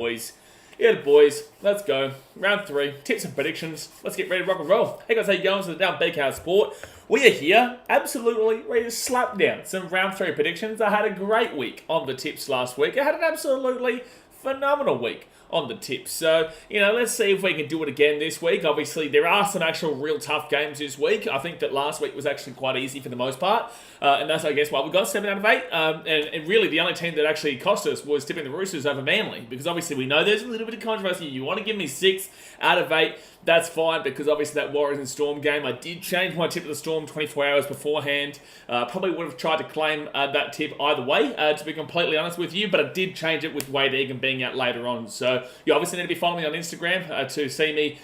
Boys. Yeah, boys, let's go. Round 3, tips and predictions. Let's get ready to rock and roll. Hey guys, how you going? So down BK Sport. We are here, absolutely ready to slap down some round 3 predictions. I had a great week on the tips last week. I had an absolutely phenomenal week on the tips. So, let's see if we can do it again this week. Obviously, there are some actual real tough games this week. I think that last week was actually quite easy for the most part. And that's, I guess, why we got 7 out of 8. And really, the only team that actually cost us was tipping the Roosters over Manly. Because obviously, we know there's a little bit of controversy. You want to give me 6 out of 8, that's fine. Because obviously, that Warriors and Storm game, I did change my tip to the Storm 24 hours beforehand. Probably would have tried to claim that tip either way, to be completely honest with you. But I did change it with Wade Egan being out later on. So, you obviously need to be following me on Instagram to see me,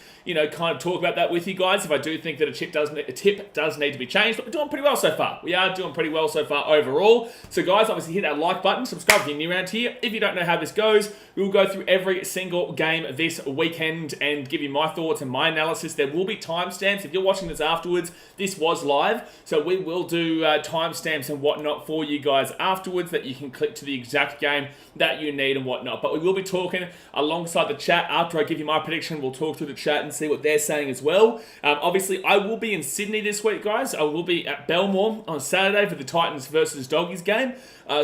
kind of talk about that with you guys. If I do think that a tip does need to be changed, but we're doing pretty well so far. We are doing pretty well so far overall. So guys, obviously hit that like button, subscribe if you're new around here. If you don't know how this goes, we'll go through every single game this weekend and give you my thoughts and my analysis. There will be timestamps. If you're watching this afterwards, this was live, so we will do timestamps and whatnot for you guys afterwards that you can click to the exact game that you need and whatnot. But we will be talking alongside the chat. After I give you my prediction, we'll talk through the chat and see what they're saying as well. Obviously, I will be in Sydney this week, guys. I will be at Belmore on Saturday for the Titans versus Doggies game.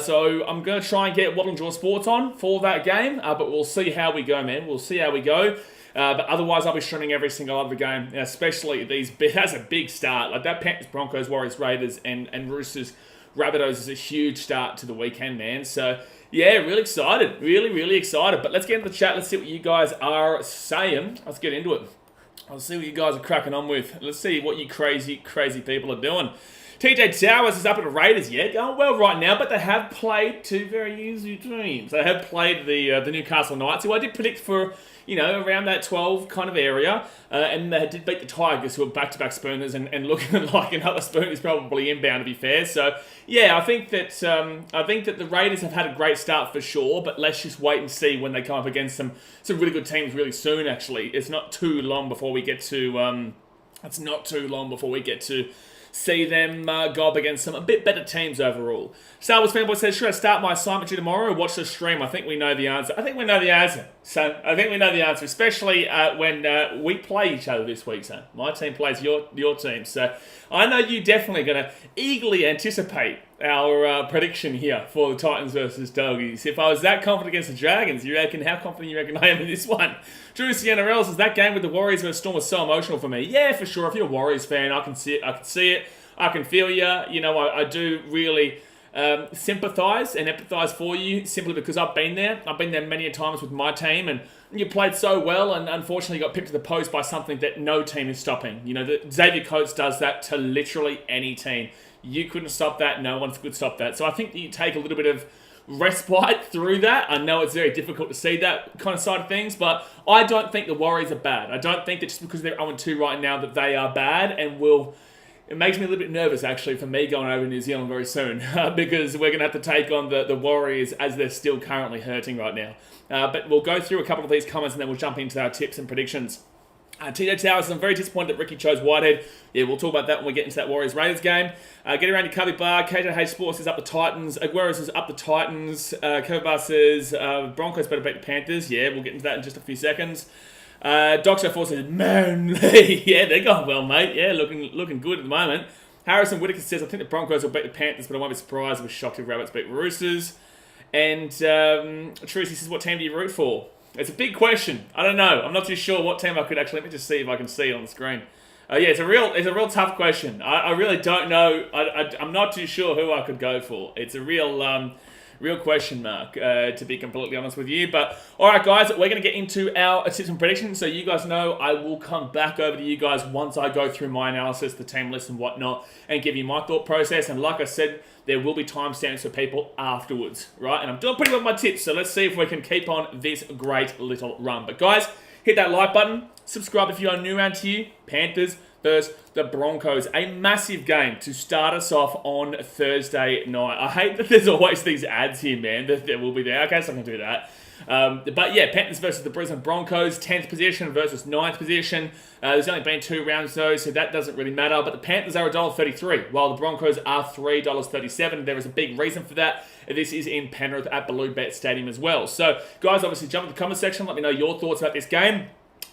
So I'm going to try and get Wattle and Draw Sports on for that game, but we'll see how we go, man. We'll see how we go. But otherwise, I'll be streaming every single other game, especially these. That's a big start. Like that Panthers, Broncos, Warriors, Raiders, and Roosters, Rabbitohs is a huge start to the weekend, man. So, yeah, really excited. Really excited. But let's get into the chat. Let's see what you guys are saying. Let's get into it. Let's see what you guys are cracking on with. Let's see what you crazy people are doing. TJ Towers is up at the Raiders, going well right now, but they have played 2 very easy teams. They have played the Newcastle Knights, who I did predict for, around that 12 kind of area, and they did beat the Tigers, who are back-to-back spooners, and looking like another spoon is probably inbound, to be fair. So, yeah, I think that the Raiders have had a great start for sure, but let's just wait and see when they come up against some really good teams really soon. Actually, it's not too long before we get to see them go up against some a bit better teams overall. Star Wars Fanboy says, should I start my assignment due tomorrow or watch the stream? I think we know the answer. Son. I think we know the answer, especially when we play each other this week, son. My team plays your team. So I know you definitely going to eagerly anticipate our prediction here for the Titans versus Doggies. If I was that confident against the Dragons, how confident you reckon I am in this one? Drew NRL says, that game with the Warriors versus Storm was so emotional for me. Yeah, for sure. If you're a Warriors fan, I can see it. I can feel you. I do really sympathise and empathise for you simply because I've been there. I've been there many a times with my team, and you played so well, and unfortunately got picked to the post by something that no team is stopping. Xavier Coates does that to literally any team. You couldn't stop that. No one could stop that. So I think that you take a little bit of respite through that. I know it's very difficult to see that kind of side of things, but I don't think the Warriors are bad. I don't think that just because they're 0-2 right now that they are bad, and it makes me a little bit nervous, actually, for me going over to New Zealand very soon, because we're going to have to take on the Warriors as they're still currently hurting right now. But we'll go through a couple of these comments and then we'll jump into our tips and predictions. TJ Towers, I'm very disappointed that Ricky chose Whitehead. Yeah, we'll talk about that when we get into that Warriors-Raiders game. Get around your Cubby Bar. KJH Sports is up the Titans. Aguero says up the Titans. Cubby Bar says Broncos better beat the Panthers. Yeah, we'll get into that in just a few seconds. Doctor 4 says Manly. Yeah, they're going well, mate. Yeah, looking good at the moment. Harrison Whitaker says, I think the Broncos will beat the Panthers, but I won't be surprised if we're shocked if Rabbits beat Roosters. And Trucy says, what team do you root for? It's a big question. I don't know. I'm not too sure what team I could actually... Let me just see if I can see it on the screen. Yeah, it's a real tough question. I really don't know. I'm not too sure who I could go for. It's a real question mark, to be completely honest with you. But, all right, guys, we're going to get into our tips and predictions. So you guys know I will come back over to you guys once I go through my analysis, the team list and whatnot, and give you my thought process. And like I said, there will be timestamps for people afterwards, right? And I'm doing pretty well with my tips, so let's see if we can keep on this great little run. But, guys, hit that like button. Subscribe if you are new around here. Panthers versus the Broncos. A massive game to start us off on Thursday night. I hate that there's always these ads here, man. That will be there. Okay, so I can do that. But yeah, Panthers versus the Brisbane Broncos, 10th position versus 9th position. There's only been 2 rounds though, so that doesn't really matter. But the Panthers are $1.33, while the Broncos are $3.37. There is a big reason for that. This is in Penrith at Bluebet Stadium as well. So, guys, obviously jump in the comment section. Let me know your thoughts about this game.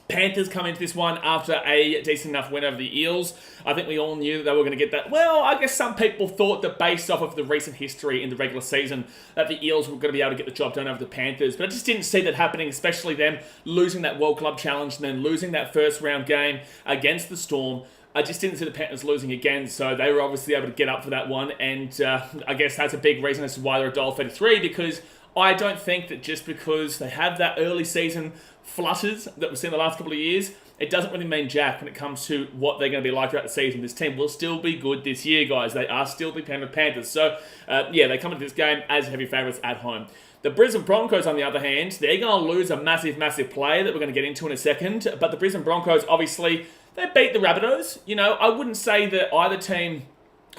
Panthers come into this one after a decent enough win over the Eels. I think we all knew that they were going to get that. Well, I guess some people thought that based off of the recent history in the regular season that the Eels were going to be able to get the job done over the Panthers. But I just didn't see that happening, especially them losing that World Club Challenge and then losing that first round game against the Storm. I just didn't see the Panthers losing again, so they were obviously able to get up for that one. And I guess that's a big reason as to why they're $1.33, because I don't think that just because they have that early season flutters that we've seen the last couple of years, it doesn't really mean jack when it comes to what they're going to be like throughout the season. This team will still be good this year, guys. They are still the Penrith Panthers. So, yeah, they come into this game as heavy favourites at home. The Brisbane Broncos, on the other hand, they're going to lose a massive, massive player that we're going to get into in a second. But the Brisbane Broncos, obviously, they beat the Rabbitohs. You know, I wouldn't say that either team,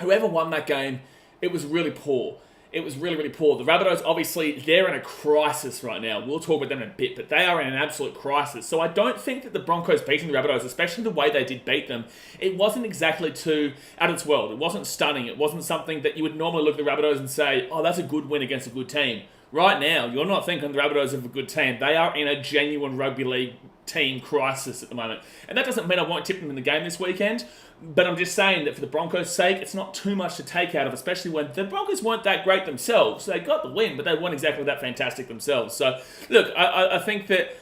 whoever won that game, it was really poor. It was really, really poor. The Rabbitohs, obviously, they're in a crisis right now. We'll talk about them in a bit, but they are in an absolute crisis. So I don't think that the Broncos beating the Rabbitohs, especially the way they did beat them, it wasn't exactly too out of its world. It wasn't stunning. It wasn't something that you would normally look at the Rabbitohs and say, oh, that's a good win against a good team. Right now, you're not thinking the Rabbitohs are a good team. They are in a genuine rugby league team crisis at the moment. And that doesn't mean I won't tip them in the game this weekend, but I'm just saying that for the Broncos' sake, it's not too much to take out of, especially when the Broncos weren't that great themselves. They got the win, but they weren't exactly that fantastic themselves. So, look, I think that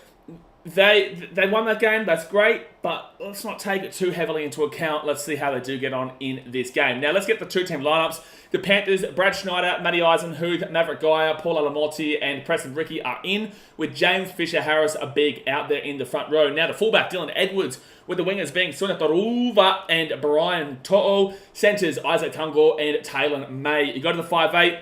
they won that game. That's great, but let's not take it too heavily into account. Let's see how they do get on in this game. Now, let's get the two-team lineups. The Panthers, Brad Schneider, Matty Eisenhuth, Maverick Geyer, Paul Alamoti, and Preston Ricky are in, with James Fisher-Harris a big out there in the front row. Now, the fullback, Dylan Edwards, with the wingers being Suna Taruva and Brian To'o, centres Isaac Tungor and Taylor May. You go to the 5'8",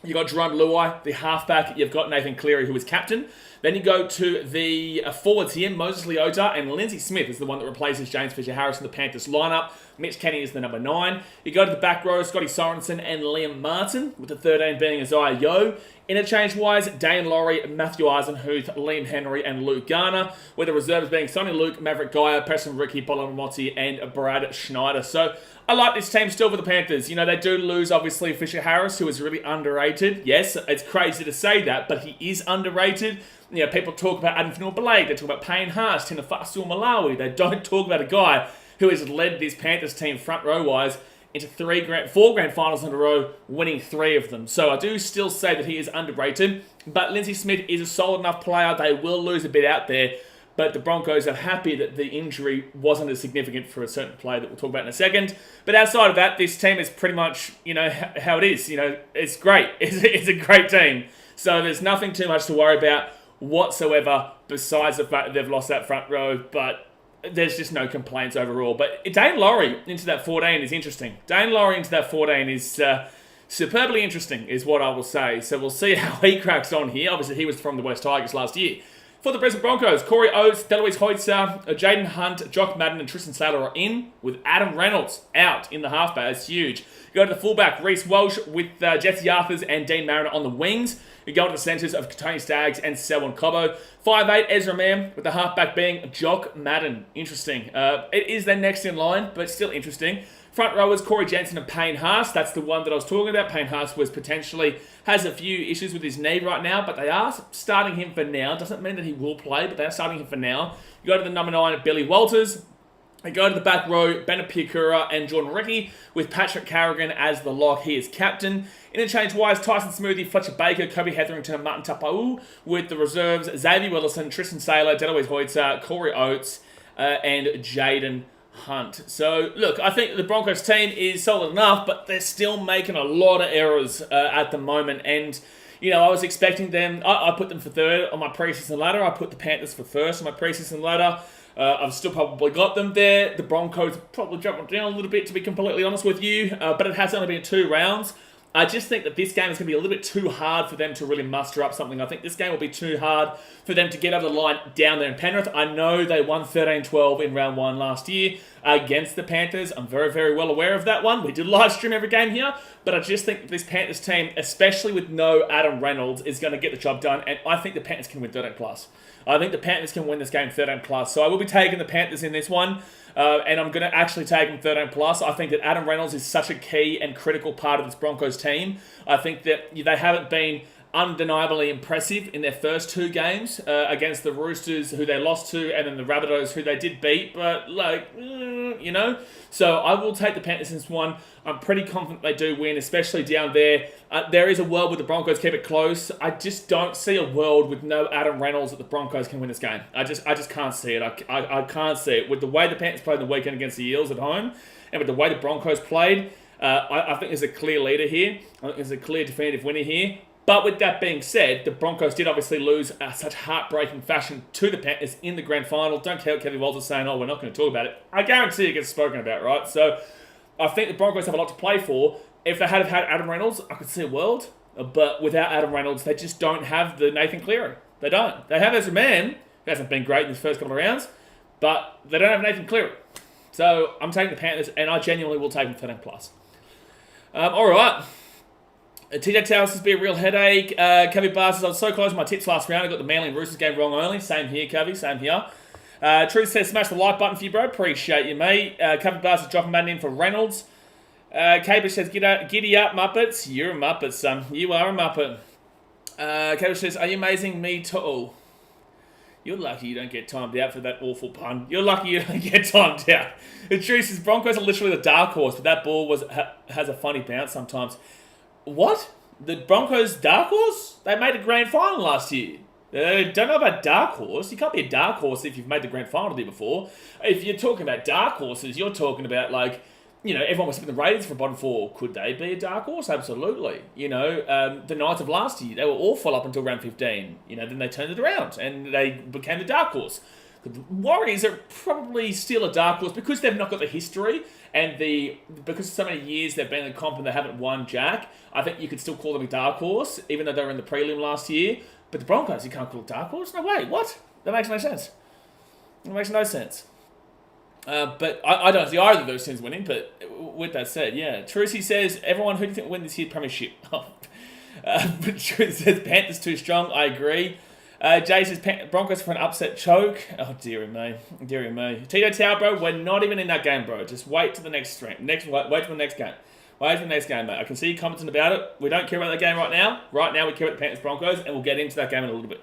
you got Jerome Luai, the halfback. You've got Nathan Cleary, who is captain. Then you go to the forwards here. Moses Leota and Lindsay Smith is the one that replaces James Fisher-Harris in the Panthers lineup. Mitch Kenny is the number 9. You go to the back row, Scotty Sorensen and Liam Martin, with the 13 being Isaiah Yeo. Interchange-wise, Dane Laurie, Matthew Eisenhuth, Liam Henry and Luke Garner, with the reserves being Sonny Luke, Maverick Geyer, Preston Ricky, Bolamotti and Brad Schneider. So I like this team still for the Panthers. You know, they do lose, obviously, Fisher-Harris, who is really underrated. Yes, it's crazy to say that, but he is underrated. You know, people talk about Adam Fanua-Blake, they talk about Payne Haas, Tinafasu Malawi. They don't talk about a guy who has led this Panthers team front row-wise into 4 grand finals in a row, winning 3 of them. So I do still say that he is underrated, but Lindsay Smith is a solid enough player. They will lose a bit out there, but the Broncos are happy that the injury wasn't as significant for a certain player that we'll talk about in a second. But outside of that, this team is pretty much, you know, how it is. You know, it's great. It's a great team. So there's nothing too much to worry about whatsoever, besides the fact that they've lost that front row, but there's just no complaints overall. But Dane Laurie into that 14 is interesting. Dane Laurie into that 14 is superbly interesting, is what I will say. So we'll see how he cracks on here. Obviously, he was from the West Tigers last year. For the Brisbane Broncos, Corey Oates, Deloise Hoitzer, Jaden Hunt, Jock Madden and Tristan Saylor are in, with Adam Reynolds out in the halfback. That's huge. You go to the fullback, Reece Walsh, with Jesse Arthurs and Dean Mariner on the wings. You go to the centres of Tony Staggs and Selwyn Cobbo. 5'8", Ezra Mam, with the halfback being Jock Madden. Interesting. It is their next in line, but still interesting. Front rowers, Corey Jensen and Payne Haas. That's the one that I was talking about. Payne Haas has a few issues with his knee right now, but they are starting him for now. Doesn't mean that he will play, but they're starting him for now. You go to the number 9, Billy Walters. You go to the back row, Bennett Piakura and Jordan Ricky, with Patrick Carrigan as the lock. He is captain. Interchange-wise, Tyson Smoothie, Fletcher Baker, Kobe Hetherington and Martin Tapau, with the reserves, Xavier Willison, Tristan Saylor, Deloise Hoitzer, Corey Oates, and Jaden Hunt. So, look, I think the Broncos team is solid enough, but they're still making a lot of errors at the moment. And, you know, I was expecting them. I put them for 3rd on my preseason ladder. I put the Panthers for 1st on my preseason ladder. I've still probably got them there. The Broncos probably dropped down a little bit, to be completely honest with you. But it has only been 2 rounds. I just think that this game is going to be a little bit too hard for them to really muster up something. I think this game will be too hard for them to get over the line down there in Penrith. I know they won 13-12 in round 1 last year against the Panthers. I'm very, very well aware of that one. We do live stream every game here, but I just think this Panthers team, especially with no Adam Reynolds, is going to get the job done, and I think the Panthers can win 13+. I think the Panthers can win this game 13+. So I will be taking the Panthers in this one. And I'm going to actually take them 13+. I think that Adam Reynolds is such a key and critical part of this Broncos team. I think that they haven't been undeniably impressive in their first 2 games against the Roosters, who they lost to, and then the Rabbitohs, who they did beat, but So I will take the Panthers in this one. I'm pretty confident they do win, especially down there. There is a world where the Broncos keep it close. I just don't see a world with no Adam Reynolds that the Broncos can win this game. I just can't see it. I can't see it. With the way the Panthers played the weekend against the Eels at home, and with the way the Broncos played, I think there's a clear leader here. I think there's a clear definitive winner here. But with that being said, the Broncos did obviously lose such heartbreaking fashion to the Panthers in the grand final. Don't care what Kevin Walters saying, we're not going to talk about it. I guarantee it gets spoken about, right? So I think the Broncos have a lot to play for. If they had Adam Reynolds, I could see a world. But without Adam Reynolds, they just don't have the Nathan Cleary. They don't. They have Ezra Mann, who hasn't been great in his first couple of rounds, but they don't have Nathan Cleary. So I'm taking the Panthers, and I genuinely will take them 13+. All right. TJ Towers has been a real headache. Covey Bar says, I was so close to my tips last round. I got the Manly and Roosters game wrong only. Same here, Covey. Same here. Truth says, smash the like button for you, bro. Appreciate you, mate. Covey Bar says, dropping man in for Reynolds. Caber says, giddy up, Muppets. You're a Muppet, son. You are a Muppet. Caber says, are you amazing? Me too. You're lucky you don't get timed out for that awful pun. You're lucky you don't get timed out. The truth is, Broncos are literally the dark horse, but that ball has a funny bounce sometimes. What? The Broncos dark horse? They made a grand final last year. Don't know about dark horse. You can't be a dark horse if you've made the grand final there before. If you're talking about dark horses, you're talking about everyone was tipping the Raiders for bottom 4. Could they be a dark horse? Absolutely. The Knights of last year, they were awful up until round 15. Then they turned it around and they became the dark horse. The Warriors are probably still a dark horse because they've not got the history and because so many years they've been in the comp and they haven't won Jack. I think you could still call them a dark horse, even though they were in the prelim last year. But the Broncos, you can't call it dark horse? No way. What? That makes no sense. It makes no sense. But I don't see either of those teams winning. But with that said, yeah. Trucy says, everyone, who do you think will win this year's premiership? But Trucy says, Panthers too strong. I agree. Jay says, Broncos for an upset choke. Oh, dearie me. Dearie me. Tito Tower, bro, we're not even in that game, bro. Just wait till the next stream. Wait till the next game. Wait for the next game, mate. I can see you commenting about it. We don't care about that game right now. Right now, we care about the Panthers Broncos, and we'll get into that game in a little bit.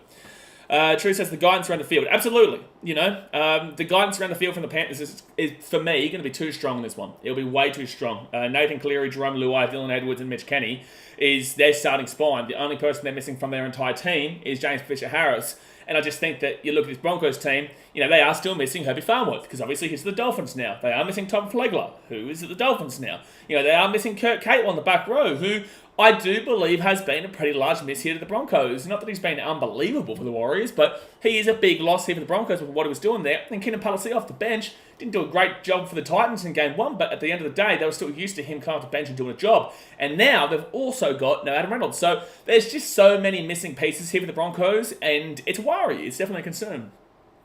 True says the guidance around the field. Absolutely. The guidance around the field from the Panthers is for me, going to be too strong in this one. It'll be way too strong. Nathan Cleary, Jerome Luai, Dylan Edwards, and Mitch Kenny is their starting spine. The only person they're missing from their entire team is James Fisher-Harris. And I just think that you look at this Broncos team, they are still missing Herbie Farnworth, because obviously he's at the Dolphins now. They are missing Tom Flegler, who is at the Dolphins now. They are missing Kurt Catel on the back row, who I do believe has been a pretty large miss here to the Broncos. Not that he's been unbelievable for the Warriors, but he is a big loss here for the Broncos with what he was doing there. And Keenan Palacio off the bench didn't do a great job for the Titans in game 1, but at the end of the day, they were still used to him coming off the bench and doing a job. And now they've also got no Adam Reynolds. So there's just so many missing pieces here for the Broncos, and it's a worry. It's definitely a concern.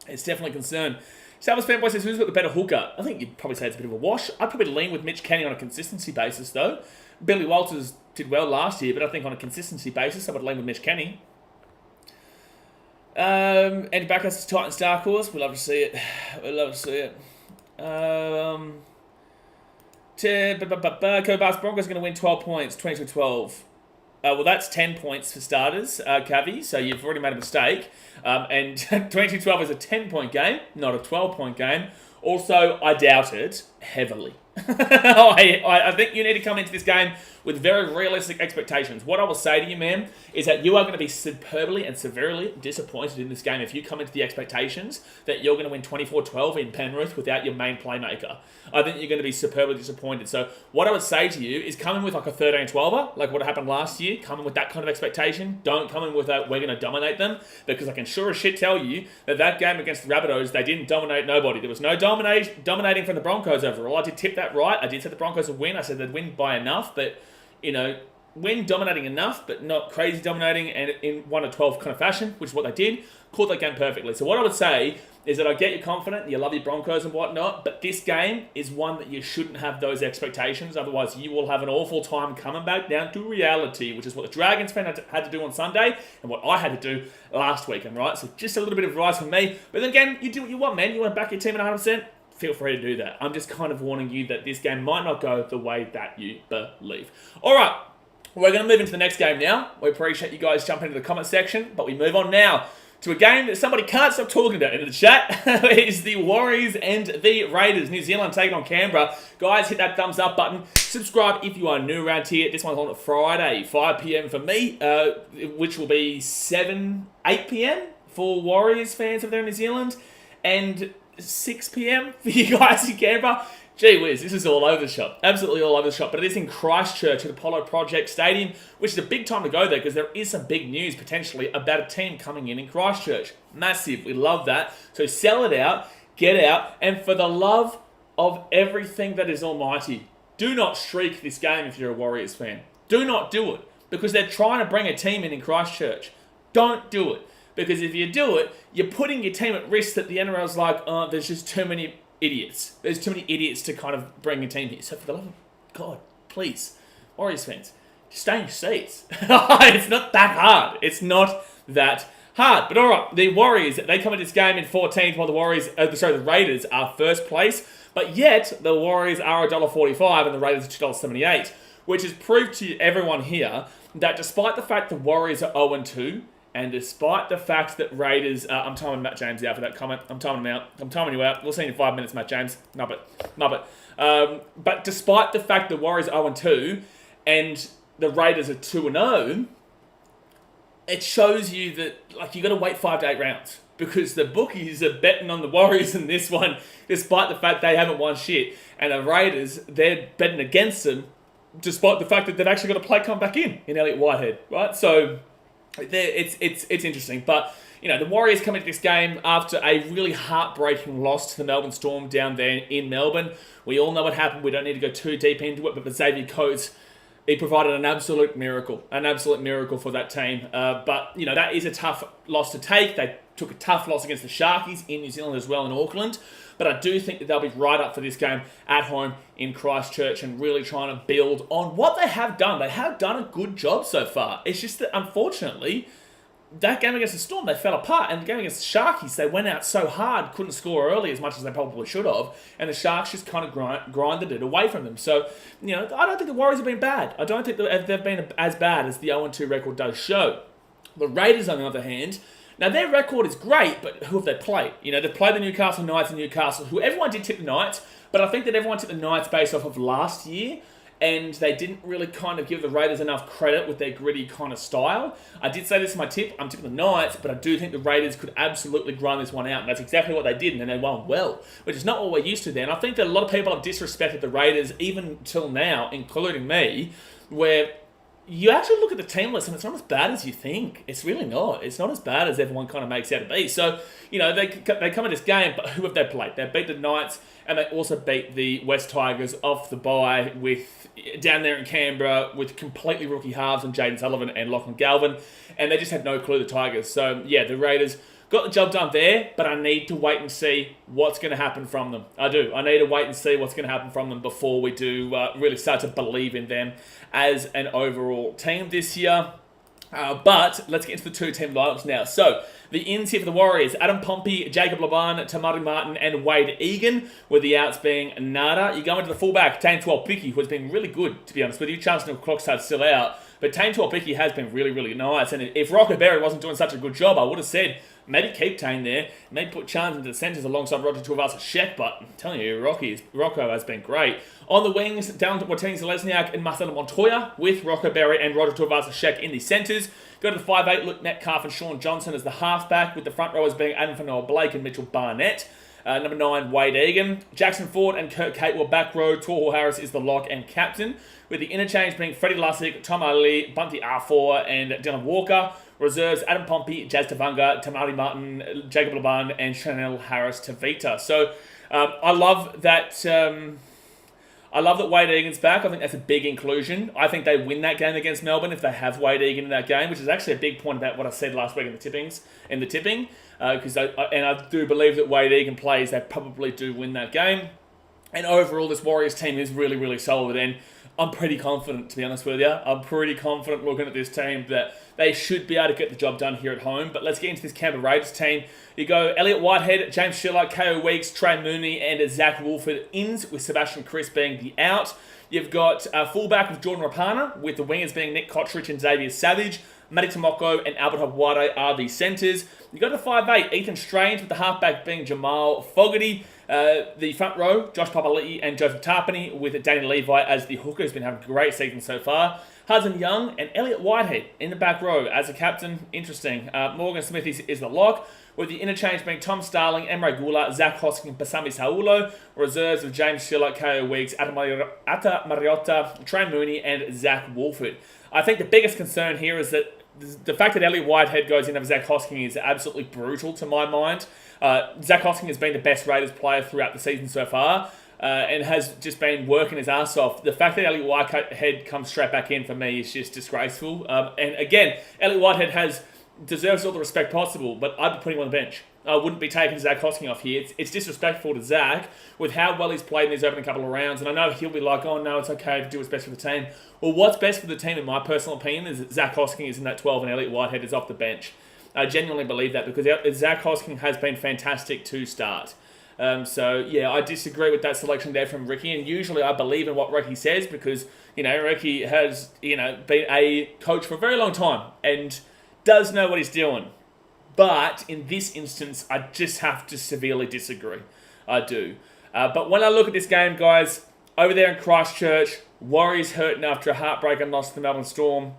It's definitely a concern. Salvas Fanboy says, who's got the better hooker? I think you'd probably say it's a bit of a wash. I'd probably lean with Mitch Kenny on a consistency basis, though. Billy Walters did well last year, but I think on a consistency basis, I would lean with Mitch Kenny. Andy Backus says Titans dark horse. We'll love to see it. We'll love to see it. Cobas Broncos are going to win 12 points, 22-12. Well, that's 10 points for starters, Cavi, so you've already made a mistake. And 22-12 is a 10-point game, not a 12-point game. Also, I doubt it heavily. I think you need to come into this game with very realistic expectations. What I will say to you, man, is that you are going to be superbly and severely disappointed in this game if you come into the expectations that you're going to win 24-12 in Penrith without your main playmaker. I think you're going to be superbly disappointed. So what I would say to you is come in with like a 13-12er, like what happened last year. Come in with that kind of expectation. Don't come in with a, we're going to dominate them, because I can sure as shit tell you that game against the Rabbitohs, they didn't dominate nobody. There was no dominating from the Broncos overall. I did tip that right. I did say the Broncos would win. I said they'd win by enough, but, win dominating enough, but not crazy dominating, and in 1-12 kind of fashion, which is what they did, caught that game perfectly. So what I would say is that I get you're confident, you love your Broncos and whatnot, but this game is one that you shouldn't have those expectations. Otherwise, you will have an awful time coming back down to reality, which is what the Dragons fan had to do on Sunday and what I had to do last weekend, right? So just a little bit of advice from me. But then again, you do what you want, man. You want to back your team at 100%? Feel free to do that. I'm just kind of warning you that this game might not go the way that you believe. All right, we're going to move into the next game now. We appreciate you guys jumping into the comment section, but we move on now to a game that somebody can't stop talking about in the chat. Is the Warriors and the Raiders. New Zealand taking on Canberra. Guys, hit that thumbs up button. Subscribe if you are new around here. This one's on Friday, 5 p.m. for me, which will be 8 p.m. for Warriors fans over there in New Zealand, and 6 p.m. for you guys in Canberra. Gee whiz, this is all over the shop. Absolutely all over the shop. But it is in Christchurch at Apollo Project Stadium, which is a big time to go there because there is some big news potentially about a team coming in Christchurch. Massive. We love that. So sell it out, get out, and for the love of everything that is almighty, do not streak this game if you're a Warriors fan. Do not do it because they're trying to bring a team in Christchurch. Don't do it. Because if you do it, you're putting your team at risk that the NRL's like, oh, there's just too many idiots. There's too many idiots to kind of bring a team here. So for the love of God, please, Warriors fans, just stay in your seats. It's not that hard. It's not that hard. But all right, the Warriors, they come into this game in 14th while the Raiders are first place. But yet, the Warriors are $1.45 and the Raiders are $2.78, which has proved to everyone here that despite the fact the Warriors are 0-2, and despite the fact that Raiders... I'm timing Matt James out for that comment. I'm timing him out. I'm timing you out. We'll see you in 5 minutes, Matt James. Nubbit. But despite the fact the Warriors are 0-2 and the Raiders are 2-0, it shows you that you got to wait 5 to 8 rounds because the bookies are betting on the Warriors in this one, despite the fact they haven't won shit. And the Raiders, they're betting against them, despite the fact that they've actually got a play come back in Elliott Whitehead, right? So... It's interesting, but the Warriors come into this game after a really heartbreaking loss to the Melbourne Storm down there in Melbourne. We all know what happened. We don't need to go too deep into it, but Xavier Coates, he provided an absolute miracle for that team. But that is a tough loss to take. They took a tough loss against the Sharkies in New Zealand as well in Auckland. But I do think that they'll be right up for this game at home in Christchurch and really trying to build on what they have done. They have done a good job so far. It's just that, unfortunately, that game against the Storm, they fell apart. And the game against the Sharkies, they went out so hard, couldn't score early as much as they probably should have. And the Sharks just kind of grinded it away from them. So, I don't think the Warriors have been bad. I don't think that they've been as bad as the 0-2 record does show. The Raiders, on the other hand... Now, their record is great, but who have they played? They've played the Newcastle Knights and Newcastle, who everyone did tip the Knights, but I think that everyone took the Knights based off of last year, and they didn't really kind of give the Raiders enough credit with their gritty kind of style. I did say this in my tip. I'm tipping the Knights, but I do think the Raiders could absolutely grind this one out, and that's exactly what they did, and they won well, which is not what we're used to there. And I think that a lot of people have disrespected the Raiders, even till now, including me, where... You actually look at the team list and it's not as bad as you think. It's really not. It's not as bad as everyone kind of makes out to be. So, they come in this game, but who have they played? They beat the Knights and they also beat the West Tigers off the bye down there in Canberra with completely rookie halves and Jaden Sullivan and Lachlan Galvin. And they just had no clue, the Tigers. So, yeah, the Raiders got the job done there, but I need to wait and see what's going to happen from them. I do. I need to wait and see what's going to happen from them before we do really start to believe in them as an overall team this year. But let's get into the two-team lineups now. So, the ins here for the Warriors, Adam Pompey, Jacob Laban, Tamari Martin, and Wade Egan, with the outs being Nada. You go into the fullback, Tane Tuolpiki, who has been really good, to be honest with you. Chancellor Clockstad's still out. But Tane Tuolpiki has been really, really nice. And if Rocco Berry wasn't doing such a good job, I would have said, maybe keep Tane there. Maybe put Chance into the centres alongside Roger Tuivasa-Sheck. But I'm telling you, Rocco has been great. On the wings, down to Martini Zelezniak and Marcelo Montoya, with Rocco Berry and Roger Tuivasa-Sheck in the centres. Go to the 5'8", Luke Metcalf and Sean Johnson as the halfback, with the front rowers being Adam Fanua-Blake and Mitchell Barnett. Number 9, Wade Egan. Jackson Ford and Kurt Capewell back row. Tohu Harris is the lock and captain, with the interchange being Freddie Lussick, Tom Ali, Bunty R4 and Dylan Walker. Reserves, Adam Pompey, Jazz Tavanga, Tamari Martin, Jacob Laban and Chanel Harris Tavita. So I love that... I love that Wade Egan's back. I think that's a big inclusion. I think they win that game against Melbourne if they have Wade Egan in that game, which is actually a big point about what I said last week in the tipping. Because I do believe that Wade Egan plays, they probably do win that game. And overall, this Warriors team is really, really solid. And I'm pretty confident, to be honest with you. I'm pretty confident looking at this team that they should be able to get the job done here at home. But let's get into this Canberra Raiders team. You go Elliott Whitehead, James Sherlock, Ko Weeks, Trey Mooney, and Zach Wolford ins, with Sebastian Chris being the out. You've got fullback of Jordan Rapana, with the wingers being Nick Kotrich and Xavier Savage. Matty Tomoko and Albert Habuade are the centres. You go to 5'8", Ethan Strange, with the halfback being Jamal Fogarty. The front row, Josh Papali'i and Joseph Tarpany, with Danny Levi as the hooker, who's been having a great season so far. Hudson Young and Elliott Whitehead in the back row as a captain. Interesting. Morgan Smith is the lock, with the interchange being Tom Starling, Emre Gula, Zach Hosking, Pasami Saulo. Reserves of James Sherlock, Ko Weeks, Ata Mariota, Trey Mooney, and Zach Wolford. I think the biggest concern here is that the fact that Elliott Whitehead goes in over Zach Hosking is absolutely brutal to my mind. Zach Hosking has been the best Raiders player throughout the season so far, and has just been working his ass off. The fact that Elliott Whitehead comes straight back in for me is just disgraceful. And again, Elliott Whitehead deserves all the respect possible, but I'd be putting him on the bench. I wouldn't be taking Zach Hosking off here. It's disrespectful to Zach with how well he's played in these opening couple of rounds. And I know he'll be like, oh no, it's okay to do what's best for the team. Well, what's best for the team, in my personal opinion, is that Zach Hosking is in that 12 and Elliott Whitehead is off the bench. I genuinely believe that because Zach Hosking has been fantastic to start. So, yeah, I disagree with that selection there from Ricky. And usually I believe in what Ricky says because, Ricky has, been a coach for a very long time and does know what he's doing. But in this instance, I just have to severely disagree. I do. But when I look at this game, guys, over there in Christchurch, Warriors hurting after a heartbreaking loss to the Melbourne Storm.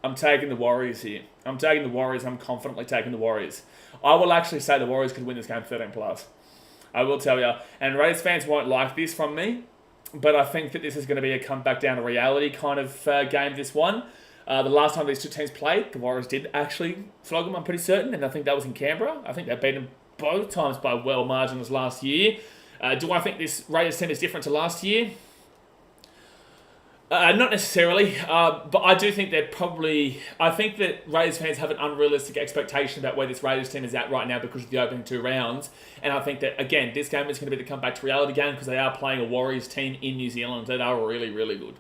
I'm taking the Warriors here. I'm taking the Warriors. I'm confidently taking the Warriors. I will actually say the Warriors could win this game 13+. I will tell you. And Raiders fans won't like this from me, but I think that this is going to be a come back down to reality kind of game, this one. The last time these two teams played, the Warriors did actually flog them, I'm pretty certain, and I think that was in Canberra. I think they beat them both times by well margins last year. Do I think this Raiders team is different to last year? Not necessarily, but I do think I think that Raiders fans have an unrealistic expectation about where this Raiders team is at right now because of the opening 2 rounds. And I think that, again, this game is going to be the comeback to reality game because they are playing a Warriors team in New Zealand that are really, really good.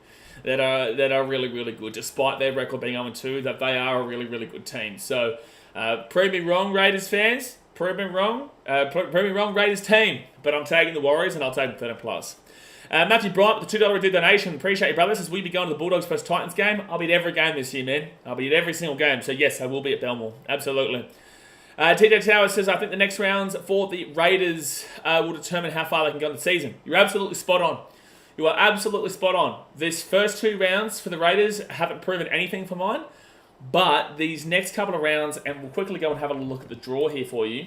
That are really, really good, despite their record being 0-2, that they are a really, really good team. So, prove me wrong, Raiders fans. Prove me wrong, Raiders team. But I'm taking the Warriors, and I'll take the 13+. Matthew Bryant with the $2 review donation. Appreciate you, brothers. As we be going to the Bulldogs vs Titans game, I'll be at every game this year, man. I'll be at every single game. So, yes, I will be at Belmore. Absolutely. TJ Towers says, I think the next rounds for the Raiders will determine how far they can go in the season. You're absolutely spot on. You are absolutely spot on. This first 2 rounds for the Raiders haven't proven anything for mine. But these next couple of rounds, and we'll quickly go and have a look at the draw here for you.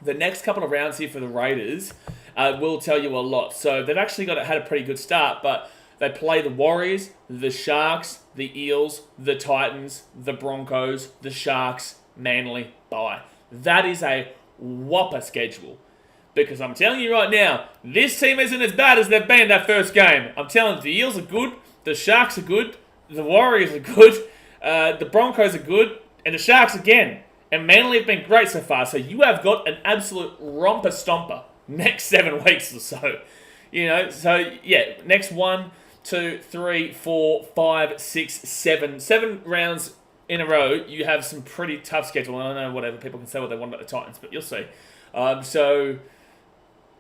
The next couple of rounds here for the Raiders will tell you a lot. So they've actually had a pretty good start, but they play the Warriors, the Sharks, the Eels, the Titans, the Broncos, the Sharks, Manly, bye. That is a whopper schedule. Because I'm telling you right now, this team isn't as bad as they've been in that first game. I'm telling you, the Eels are good, the Sharks are good, the Warriors are good, the Broncos are good, and the Sharks again. And Manly have been great so far. So you have got an absolute romper stomper next 7 weeks or so. So yeah, next 1, 2, 3, 4, 5, 6, 7. 7 rounds in a row, you have some pretty tough schedule. I don't know, whatever, people can say what they want about the Titans, but you'll see.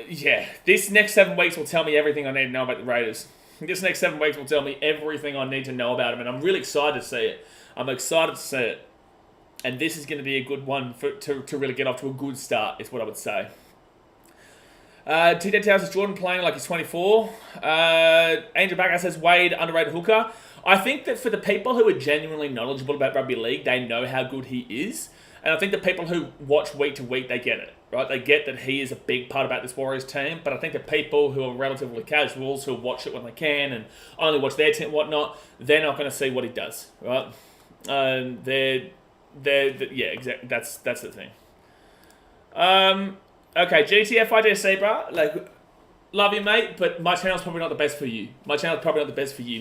Yeah, this next 7 weeks will tell me everything I need to know about the Raiders. This next 7 weeks will tell me everything I need to know about them, and I'm really excited to see it. I'm excited to see it. And this is going to be a good one to really get off to a good start, is what I would say. TJ Towers says Jordan playing like he's 24. Angel Backer says Wade, underrated hooker. I think that for the people who are genuinely knowledgeable about rugby league, they know how good he is. And I think the people who watch week to week, they get it, right? They get that he is a big part about this Warriors team. But I think the people who are relatively casuals, who watch it when they can and only watch their team and whatnot, they're not going to see what he does, right? Yeah, exactly. That's the thing. Okay, GTFIDC, bro. love you, mate, but my channel's probably not the best for you.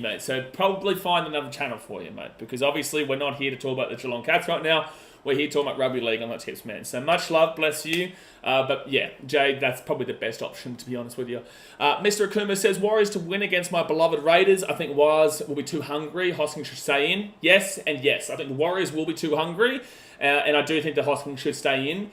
Mate. So probably find another channel for you, mate, because obviously we're not here to talk about the Geelong Cats right now. We're here talking about rugby league on the tips, man. So much love, bless you. But yeah, Jade, that's probably the best option, to be honest with you. Mr. Akuma says, Warriors to win against my beloved Raiders. I think Warriors will be too hungry. Hosking should stay in. Yes, and yes. I think the Warriors will be too hungry. And I do think the Hosking should stay in.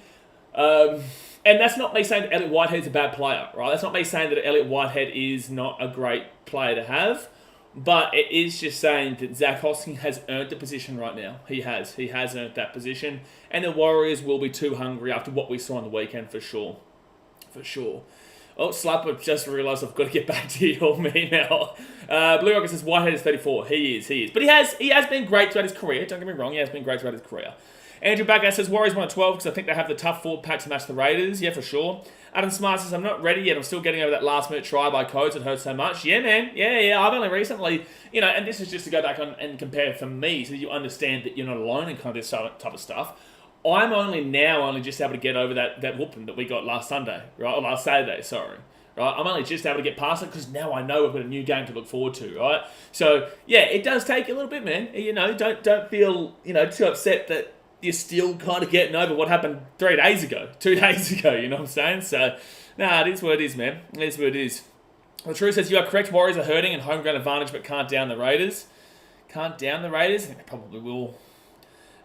And that's not me saying that Elliot Whitehead's a bad player, right? That's not me saying that Elliot Whitehead is not a great player to have. But it is just saying that Zach Hosking has earned the position right now. He has earned that position. And the Warriors will be too hungry after what we saw on the weekend, for sure. Oh, Slapper, just realised I've got to get back to your email. Blue Rocket says Whitehead is 34. He is. But he has been great throughout his career. Don't get me wrong, he has been great throughout his career. Andrew Backer says Warriors 1 12 because I think they have the tough forward pack to match the Raiders. Yeah, for sure. Adam Smart says, I'm not ready yet. I'm still getting over that last-minute try by Coates. It hurts so much. Yeah, man. Yeah. I've only recently, and this is just to go back on and compare for me so you understand that you're not alone in kind of this type of stuff. I'm only just able to get over that whooping that we got last Sunday, right? Or last Saturday, sorry. Right? I'm only just able to get past it because now I know we've got a new game to look forward to, right? So, yeah, it does take a little bit, man. Don't feel, too upset that you're still kind of getting over what happened 2 days ago, you know what I'm saying? So, it is what it is, man. It is what it is. The truth says, you are correct, Warriors are hurting and home ground advantage, but can't down the Raiders. I think they probably will.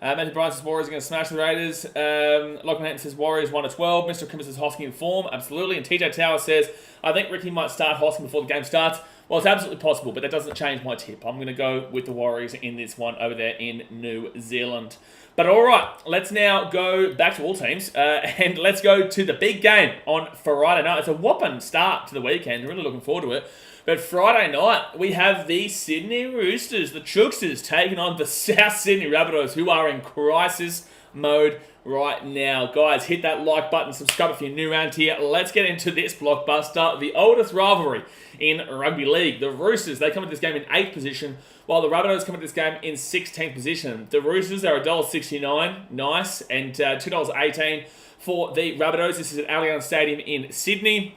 Matthew Bryan says, Warriors are going to smash the Raiders. Lachlan Hatton says, Warriors 1 12. Mr. Kimber says, Hosking in form. Absolutely. And TJ Tower says, I think Ricky might start Hosking before the game starts. Well, it's absolutely possible, but that doesn't change my tip. I'm going to go with the Warriors in this one over there in New Zealand. But all right, let's now go back to all teams, and let's go to the big game on Friday night. It's a whopping start to the weekend. I'm really looking forward to it. But Friday night, we have the Sydney Roosters, the Chooksters, taking on the South Sydney Rabbitohs, who are in crisis mode right now. Guys, hit that like button, subscribe if you're new around here. Let's get into this blockbuster, the oldest rivalry in rugby league. The Roosters, they come into this game in 8th position, while the Rabbitohs come into this game in 16th position. The Roosters are $1.69, nice, and $2.18 for the Rabbitohs. This is at Allianz Stadium in Sydney.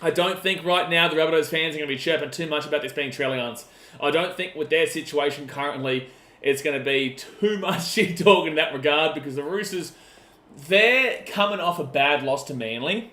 I don't think right now the Rabbitohs fans are going to be chirping too much about this being Trellians. I don't think with their situation currently, it's going to be too much shit talk in that regard, because the Roosters, they're coming off a bad loss to Manly.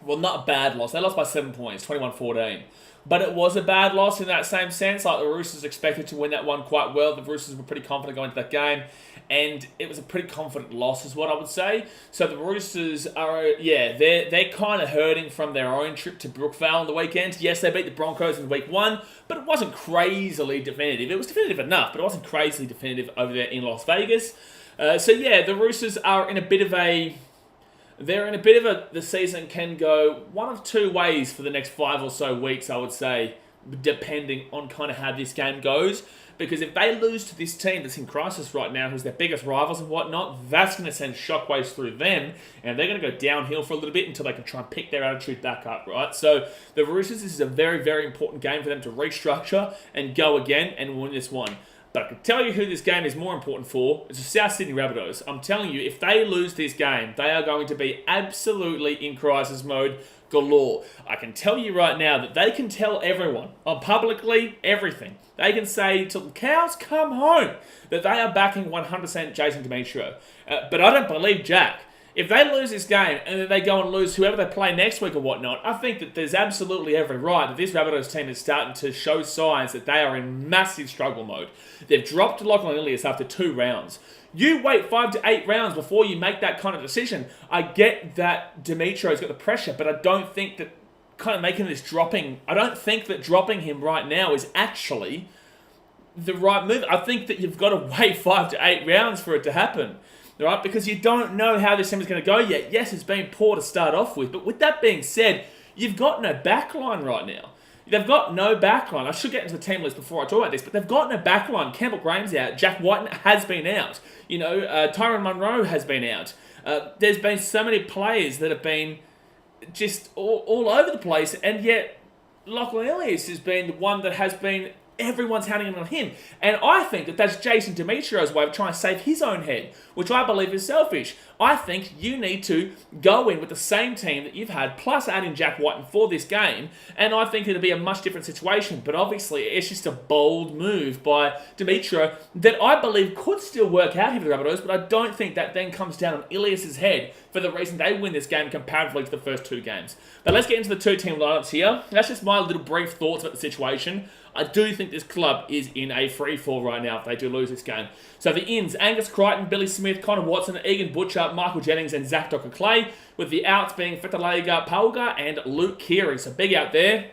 Well, not a bad loss. They lost by 7 points, 21-14. But it was a bad loss in that same sense. Like, the Roosters expected to win that one quite well. The Roosters were pretty confident going into that game. And it was a pretty confident loss is what I would say. So the Roosters are, they're kind of hurting from their own trip to Brookvale on the weekend. Yes, they beat the Broncos in week 1, but it wasn't crazily definitive. It was definitive enough, but it wasn't crazily definitive over there in Las Vegas. The Roosters are in a bit of a... the season can go one of two ways for the next 5 or so weeks, I would say, depending on kind of how this game goes. Because if they lose to this team that's in crisis right now, who's their biggest rivals and whatnot, that's going to send shockwaves through them, and they're going to go downhill for a little bit until they can try and pick their attitude back up, right? So the Roosters, this is a very, very important game for them to restructure and go again and win this one. But I can tell you who this game is more important for. It's the South Sydney Rabbitohs. I'm telling you, if they lose this game, they are going to be absolutely in crisis mode galore. I can tell you right now that they can tell everyone, publicly, everything. They can say till the cows come home that they are backing 100% Jason Demetrio. But I don't believe Jack. If they lose this game and then they go and lose whoever they play next week or whatnot, I think that there's absolutely every right that this Rabbitohs team is starting to show signs that they are in massive struggle mode. They've dropped Lachlan Ilias after 2 rounds. You wait 5 to 8 rounds before you make that kind of decision. I get that Demetrio's got the pressure, but I don't think that kind of making this dropping, I don't think that dropping him right now is actually the right move. I think that you've got to wait 5 to 8 rounds for it to happen. Right? Because you don't know how this team is going to go yet. Yes, it's been poor to start off with, but with that being said, you've got no backline right now. They've got no backline. I should get into the team list before I talk about this, but they've got no backline. Campbell Graham's out. Jack Whiten has been out. Tyrone Munro has been out. There's been so many players that have been just all over the place, and yet Lachlan Ilias has been the one that has been everyone's hounding on him. And I think that that's Jason Demetrio's way of trying to save his own head, which I believe is selfish. I think you need to go in with the same team that you've had, plus add in Jack Whiten for this game, and I think it'll be a much different situation. But obviously, it's just a bold move by Demetrio that I believe could still work out here for the Rabbitohs, but I don't think that then comes down on Ilias's head for the reason they win this game comparatively to the first 2 games. But let's get into the 2 team lineups here. That's just my little brief thoughts about the situation. I do think this club is in a free-fall right now if they do lose this game. So the ins, Angus Crichton, Billy Smith, Connor Watson, Egan Butcher, Michael Jennings, and Zach Docker-Clay, with the outs being Fetalega Pauga and Luke Keary. So big out there.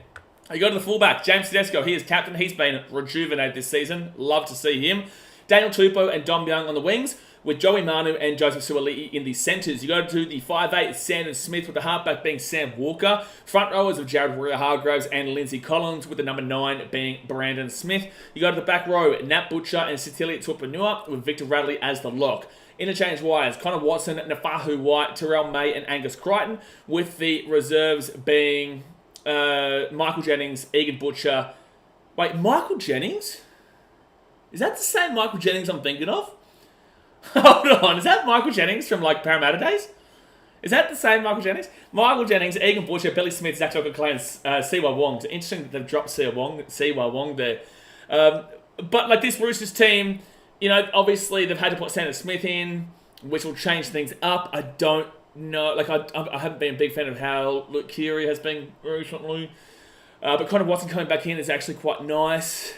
You go to the fullback, James Tedesco. He is captain. He's been rejuvenated this season. Love to see him. Daniel Tupou and Dom Young on the wings, with Joey Manu and Joseph Suaalii in the centres. You go to the 5'8", Sandon Smith, with the halfback being Sam Walker. Front rowers of Jared Warrior-Hargraves and Lindsay Collins, with the number 9 being Brandon Smith. You go to the back row, Nat Butcher and Cecilia Tupanua, with Victor Radley as the lock. Interchange wires, Connor Watson, Nafahu White, Terrell May and Angus Crichton, with the reserves being Michael Jennings, Egan Butcher. Wait, Michael Jennings? Is that the same Michael Jennings I'm thinking of? Hold on, is that Michael Jennings from like Parramatta days? Is that the same Michael Jennings? Michael Jennings, Egan Butcher, Billy Smith, Zach Docker-Clay, and Siwa Wong. It's interesting that they've dropped Siwa Wong there. But like this Roosters team, you know, obviously they've had to put Sandon Smith in, which will change things up. I don't know, like I haven't been a big fan of how Luke Keary has been recently. But Connor Watson coming back in is actually quite nice.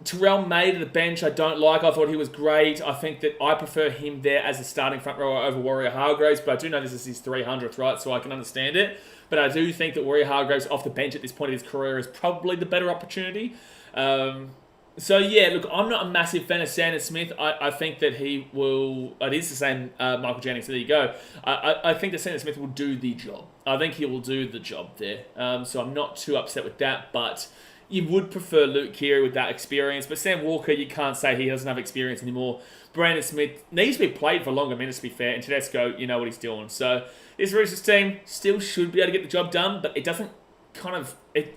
Terrell May to the bench, I don't like. I thought he was great. I think that I prefer him there as a starting front rower over Warrior-Hargraves, but I do know this is his 300th, right? So I can understand it. But I do think that Warrior-Hargraves off the bench at this point of his career is probably the better opportunity. So yeah, look, I'm not a massive fan of Sandon Smith. I think that he will... It is the same Michael Jennings, so there you go. I think that Sandon Smith will do the job. I think he will do the job there. So I'm not too upset with that, but... You would prefer Luke Keary with that experience, but Sam Walker, you can't say he doesn't have experience anymore. Brandon Smith needs to be played for longer minutes, to be fair, and Tedesco, you know what he's doing. So this Roosters team still should be able to get the job done, but it doesn't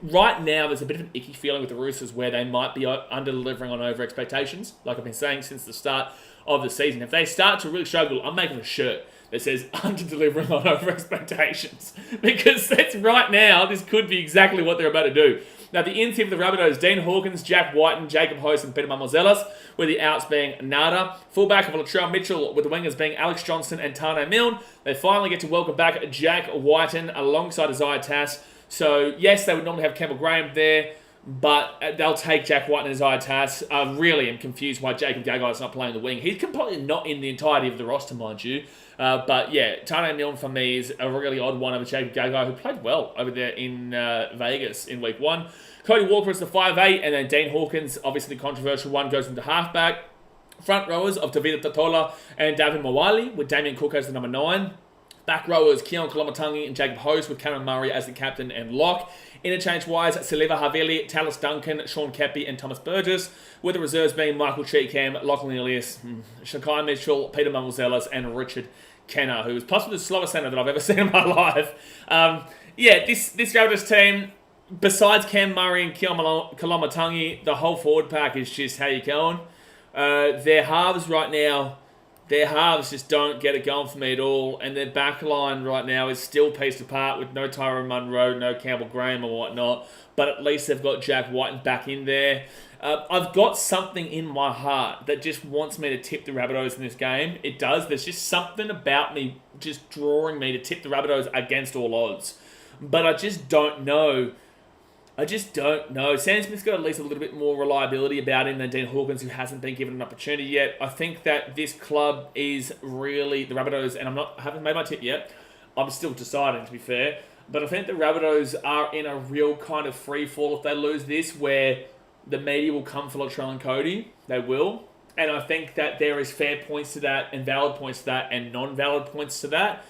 right now, there's a bit of an icky feeling with the Roosters where they might be under-delivering on over-expectations, like I've been saying since the start of the season. If they start to really struggle, I'm making a shirt that says under-delivering on over-expectations, because that's right now, this could be exactly what they're about to do. Now, the in team for the Rabbitohs, Dean Hawkins, Jack Whiten, Jacob Host, and Peter Mamozelas, with the outs being Nada. Fullback of Latrell Mitchell, with the wingers being Alex Johnson and Tano Milne. They finally get to welcome back Jack Whiten alongside Isaiah Tass. So, yes, they would normally have Campbell Graham there, but they'll take Jack Whiten and Isaiah Tass. I really am confused why Jacob Gagai is not playing the wing. He's completely not in the entirety of the roster, mind you. But yeah, Tano Milne for me is a really odd one over Jacob Gagai, who played well over there in Vegas in week 1. Cody Walker is the 5'8", and then Dean Hawkins, obviously the controversial one, goes into halfback. Front rowers of Tavita Tatola and David Mawali, with Damien Cook as the number 9. Back rowers, Keon Kolomatangi and Jacob Host, with Cameron Murray as the captain and lock. Interchange-wise, Saliva Havili, Tallis Duncan, Sean Kepi, and Thomas Burgess, with the reserves being Michael Cheekham, Lachlan Ilias, Shakai Mitchell, Peter Mamozelas, and Richard Kenner, who is possibly the slowest centre that I've ever seen in my life. This Rabbitohs team, besides Cam Murray and Keon Kolomatangi, the whole forward pack is just how you going. Their halves right now, just don't get it going for me at all. And their back line right now is still pieced apart with no Tyrone Munro, no Campbell Graham or whatnot. But at least they've got Jack Whiten back in there. I've got something in my heart that just wants me to tip the Rabbitohs in this game. It does. There's just something about me just drawing me to tip the Rabbitohs against all odds. But I just don't know. Sam Smith's got at least a little bit more reliability about him than Dean Hawkins, who hasn't been given an opportunity yet. I think that this club is really the Rabbitohs, and I haven't made my tip yet. I'm still deciding, to be fair. But I think the Rabbitohs are in a real kind of free fall if they lose this, where the media will come for Latrell and Cody. They will. And I think that there is fair points to that, and valid points to that, and non-valid points to that.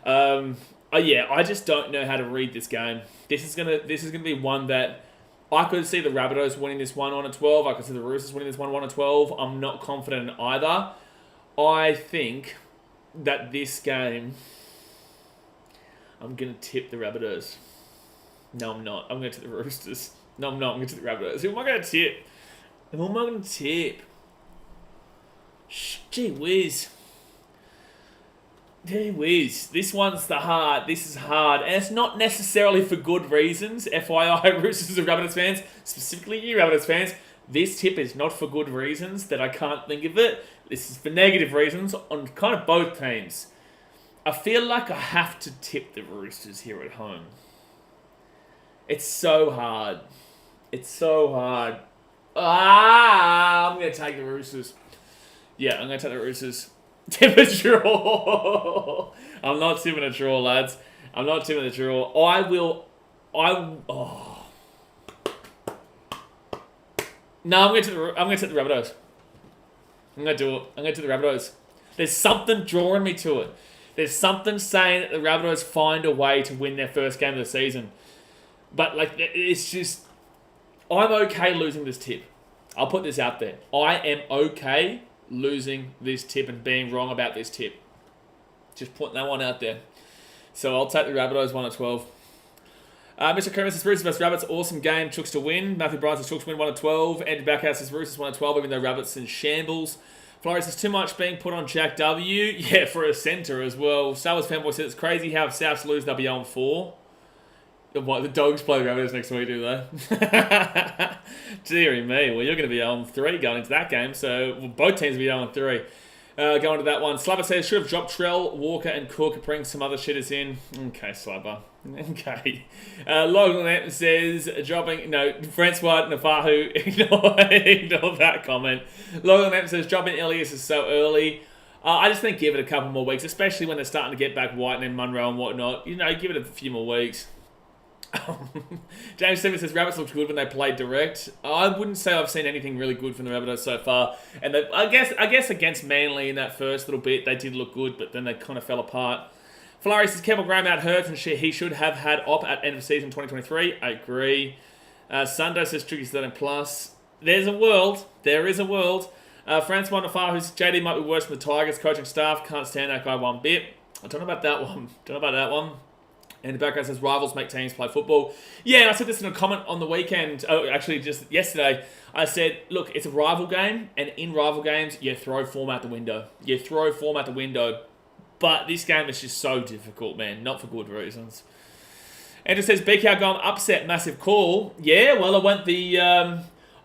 I just don't know how to read this game. This is gonna be one that I could see the Rabbitohs winning this 1-12. I could see the Roosters winning this 1-12. I'm not confident in either. I think that this game, I'm gonna tip the Rabbitohs. No, I'm not. I'm gonna tip the Roosters. No, I'm not. I'm going to the Rabbitohs. Who am I going to tip? Who am I going to tip? Gee whiz. Gee whiz. This one's the hard. This is hard. And it's not necessarily for good reasons. FYI, Roosters and Rabbitohs fans, specifically you Rabbitohs fans, this tip is not for good reasons that I can't think of it. This is for negative reasons on kind of both teams. I feel like I have to tip the Roosters here at home. It's so hard. It's so hard. I'm going to take the Roosters. Yeah, I'm going to take the Roosters. Tip a draw. I'm not tipping a draw, lads. I'm not tipping a draw. No, I'm going to take the Rabbitohs. I'm going to do it. I'm going to take the Rabbitohs. There's something drawing me to it. There's something saying that the Rabbitohs find a way to win their first game of the season. But, like, it's just... I'm okay losing this tip. I'll put this out there. I am okay losing this tip and being wrong about this tip. Just putting that one out there. So I'll take the Rabbitohs 1-12. Mr. Kermit says Roosters vs Rabbits, awesome game. Chooks to win. Matthew Bryan says Chooks to win 1-12. Andrew Backhouse says Roosters 1-12, even though Rabbits in shambles. Flores says too much being put on Jack W. Yeah, for a centre as well. Star Wars Fanboy says it's crazy how if Souths lose, they'll be 0-4. What, the Dogs play the Rabbitohs next week, do they? Deary me. Well, you're going to be 0-3 going into that game, so both teams will be 0-3. Going to that one. Slubber says, should have dropped Trell, Walker, and Cook. Bring some other shitters in. Okay, Slubber. Okay. Logan says, dropping... No, Francois Nafahu. Ignore that comment. Logan says, dropping Elias is so early. I just think give it a couple more weeks, especially when they're starting to get back White and Munro and whatnot. You know, give it a few more weeks. James Stevens says Rabbits looked good when they played direct. I wouldn't say I've seen anything really good from the Rabbitohs so far. And I guess against Manly in that first little bit, they did look good, but then they kind of fell apart. Flurry says Kevin Graham out hurts and he should have had op at end of season 2023. I agree. Sundo says Tricky 13+. There's a world. There is a world. Francois Nafar, who's JD might be worse than the Tigers coaching staff. Can't stand that guy one bit. I don't know about that one. And the background says, rivals make teams play football. Yeah, and I said this in a comment on the weekend. Oh, actually, just yesterday. I said, look, it's a rival game. And in rival games, you throw form out the window. But this game is just so difficult, man. Not for good reasons. And it says, BKR going upset, massive call. Yeah, well,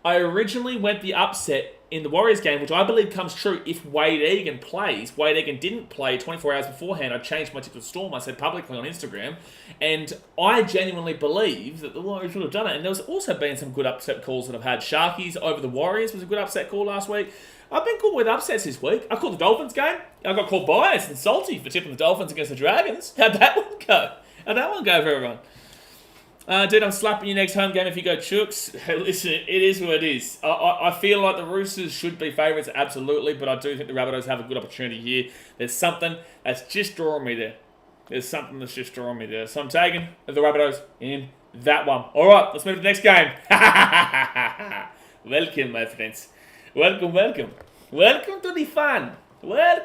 I originally went the upset in the Warriors game, which I believe comes true if Wade Egan plays. Wade Egan didn't play 24 hours beforehand. I changed my tip to the Storm. I said publicly on Instagram. And I genuinely believe that the Warriors would have done it. And there's also been some good upset calls that I've had. Sharkies over the Warriors was a good upset call last week. I've been good with upsets this week. I called the Dolphins game. I got called biased and salty for tipping the Dolphins against the Dragons. How'd that one go? For everyone? Dude, I'm slapping you next home game if you go Chooks. Listen, it is what it is. I feel like the Roosters should be favourites, absolutely, but I do think the Rabbitohs have a good opportunity here. There's something that's just drawing me there. So I'm taking the Rabbitohs in that one. All right, let's move to the next game. Welcome, my friends. Welcome. Welcome to the fun. Now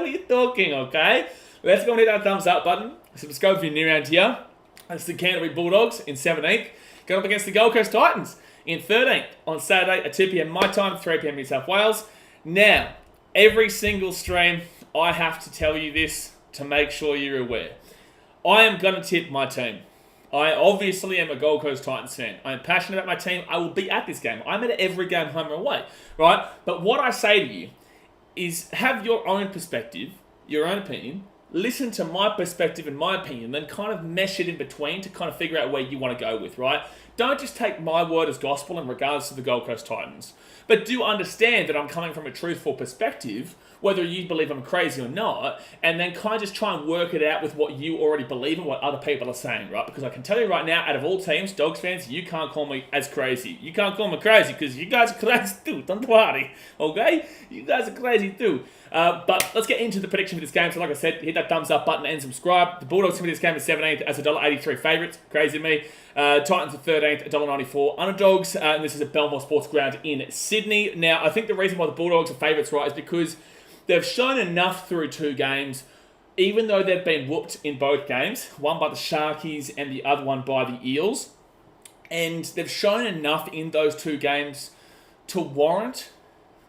we're talking, okay? Let's go and hit that thumbs up button. Subscribe if you're new around here. That's the Canterbury Bulldogs in 17th. Going up against the Gold Coast Titans in 13th on Saturday at 2 p.m. my time, 3 p.m. New South Wales. Now, every single stream, I have to tell you this to make sure you're aware. I am going to tip my team. I obviously am a Gold Coast Titans fan. I am passionate about my team. I will be at this game. I'm at every game home or away, right? But what I say to you is have your own perspective, your own opinion, listen to my perspective and my opinion, then kind of mesh it in between to kind of figure out where you want to go with, right? Don't just take my word as gospel in regards to the Gold Coast Titans. But do understand that I'm coming from a truthful perspective, whether you believe I'm crazy or not, and then kind of just try and work it out with what you already believe and what other people are saying, right? Because I can tell you right now, out of all teams, Dogs fans, you can't call me as crazy. You can't call me crazy because you guys are crazy too. Don't worry, okay? You guys are crazy too. But let's get into the prediction for this game. So like I said, hit that thumbs up button and subscribe. The Bulldogs for this game is 17th as $1.83 favourites. Crazy to me. Titans are 13th, $1.94 underdogs. And this is at Belmore Sports Ground in Sydney. Now, I think the reason why the Bulldogs are favourites, right, is because they've shown enough through two games, even though they've been whooped in both games, one by the Sharkies and the other one by the Eels. And they've shown enough in those two games to warrant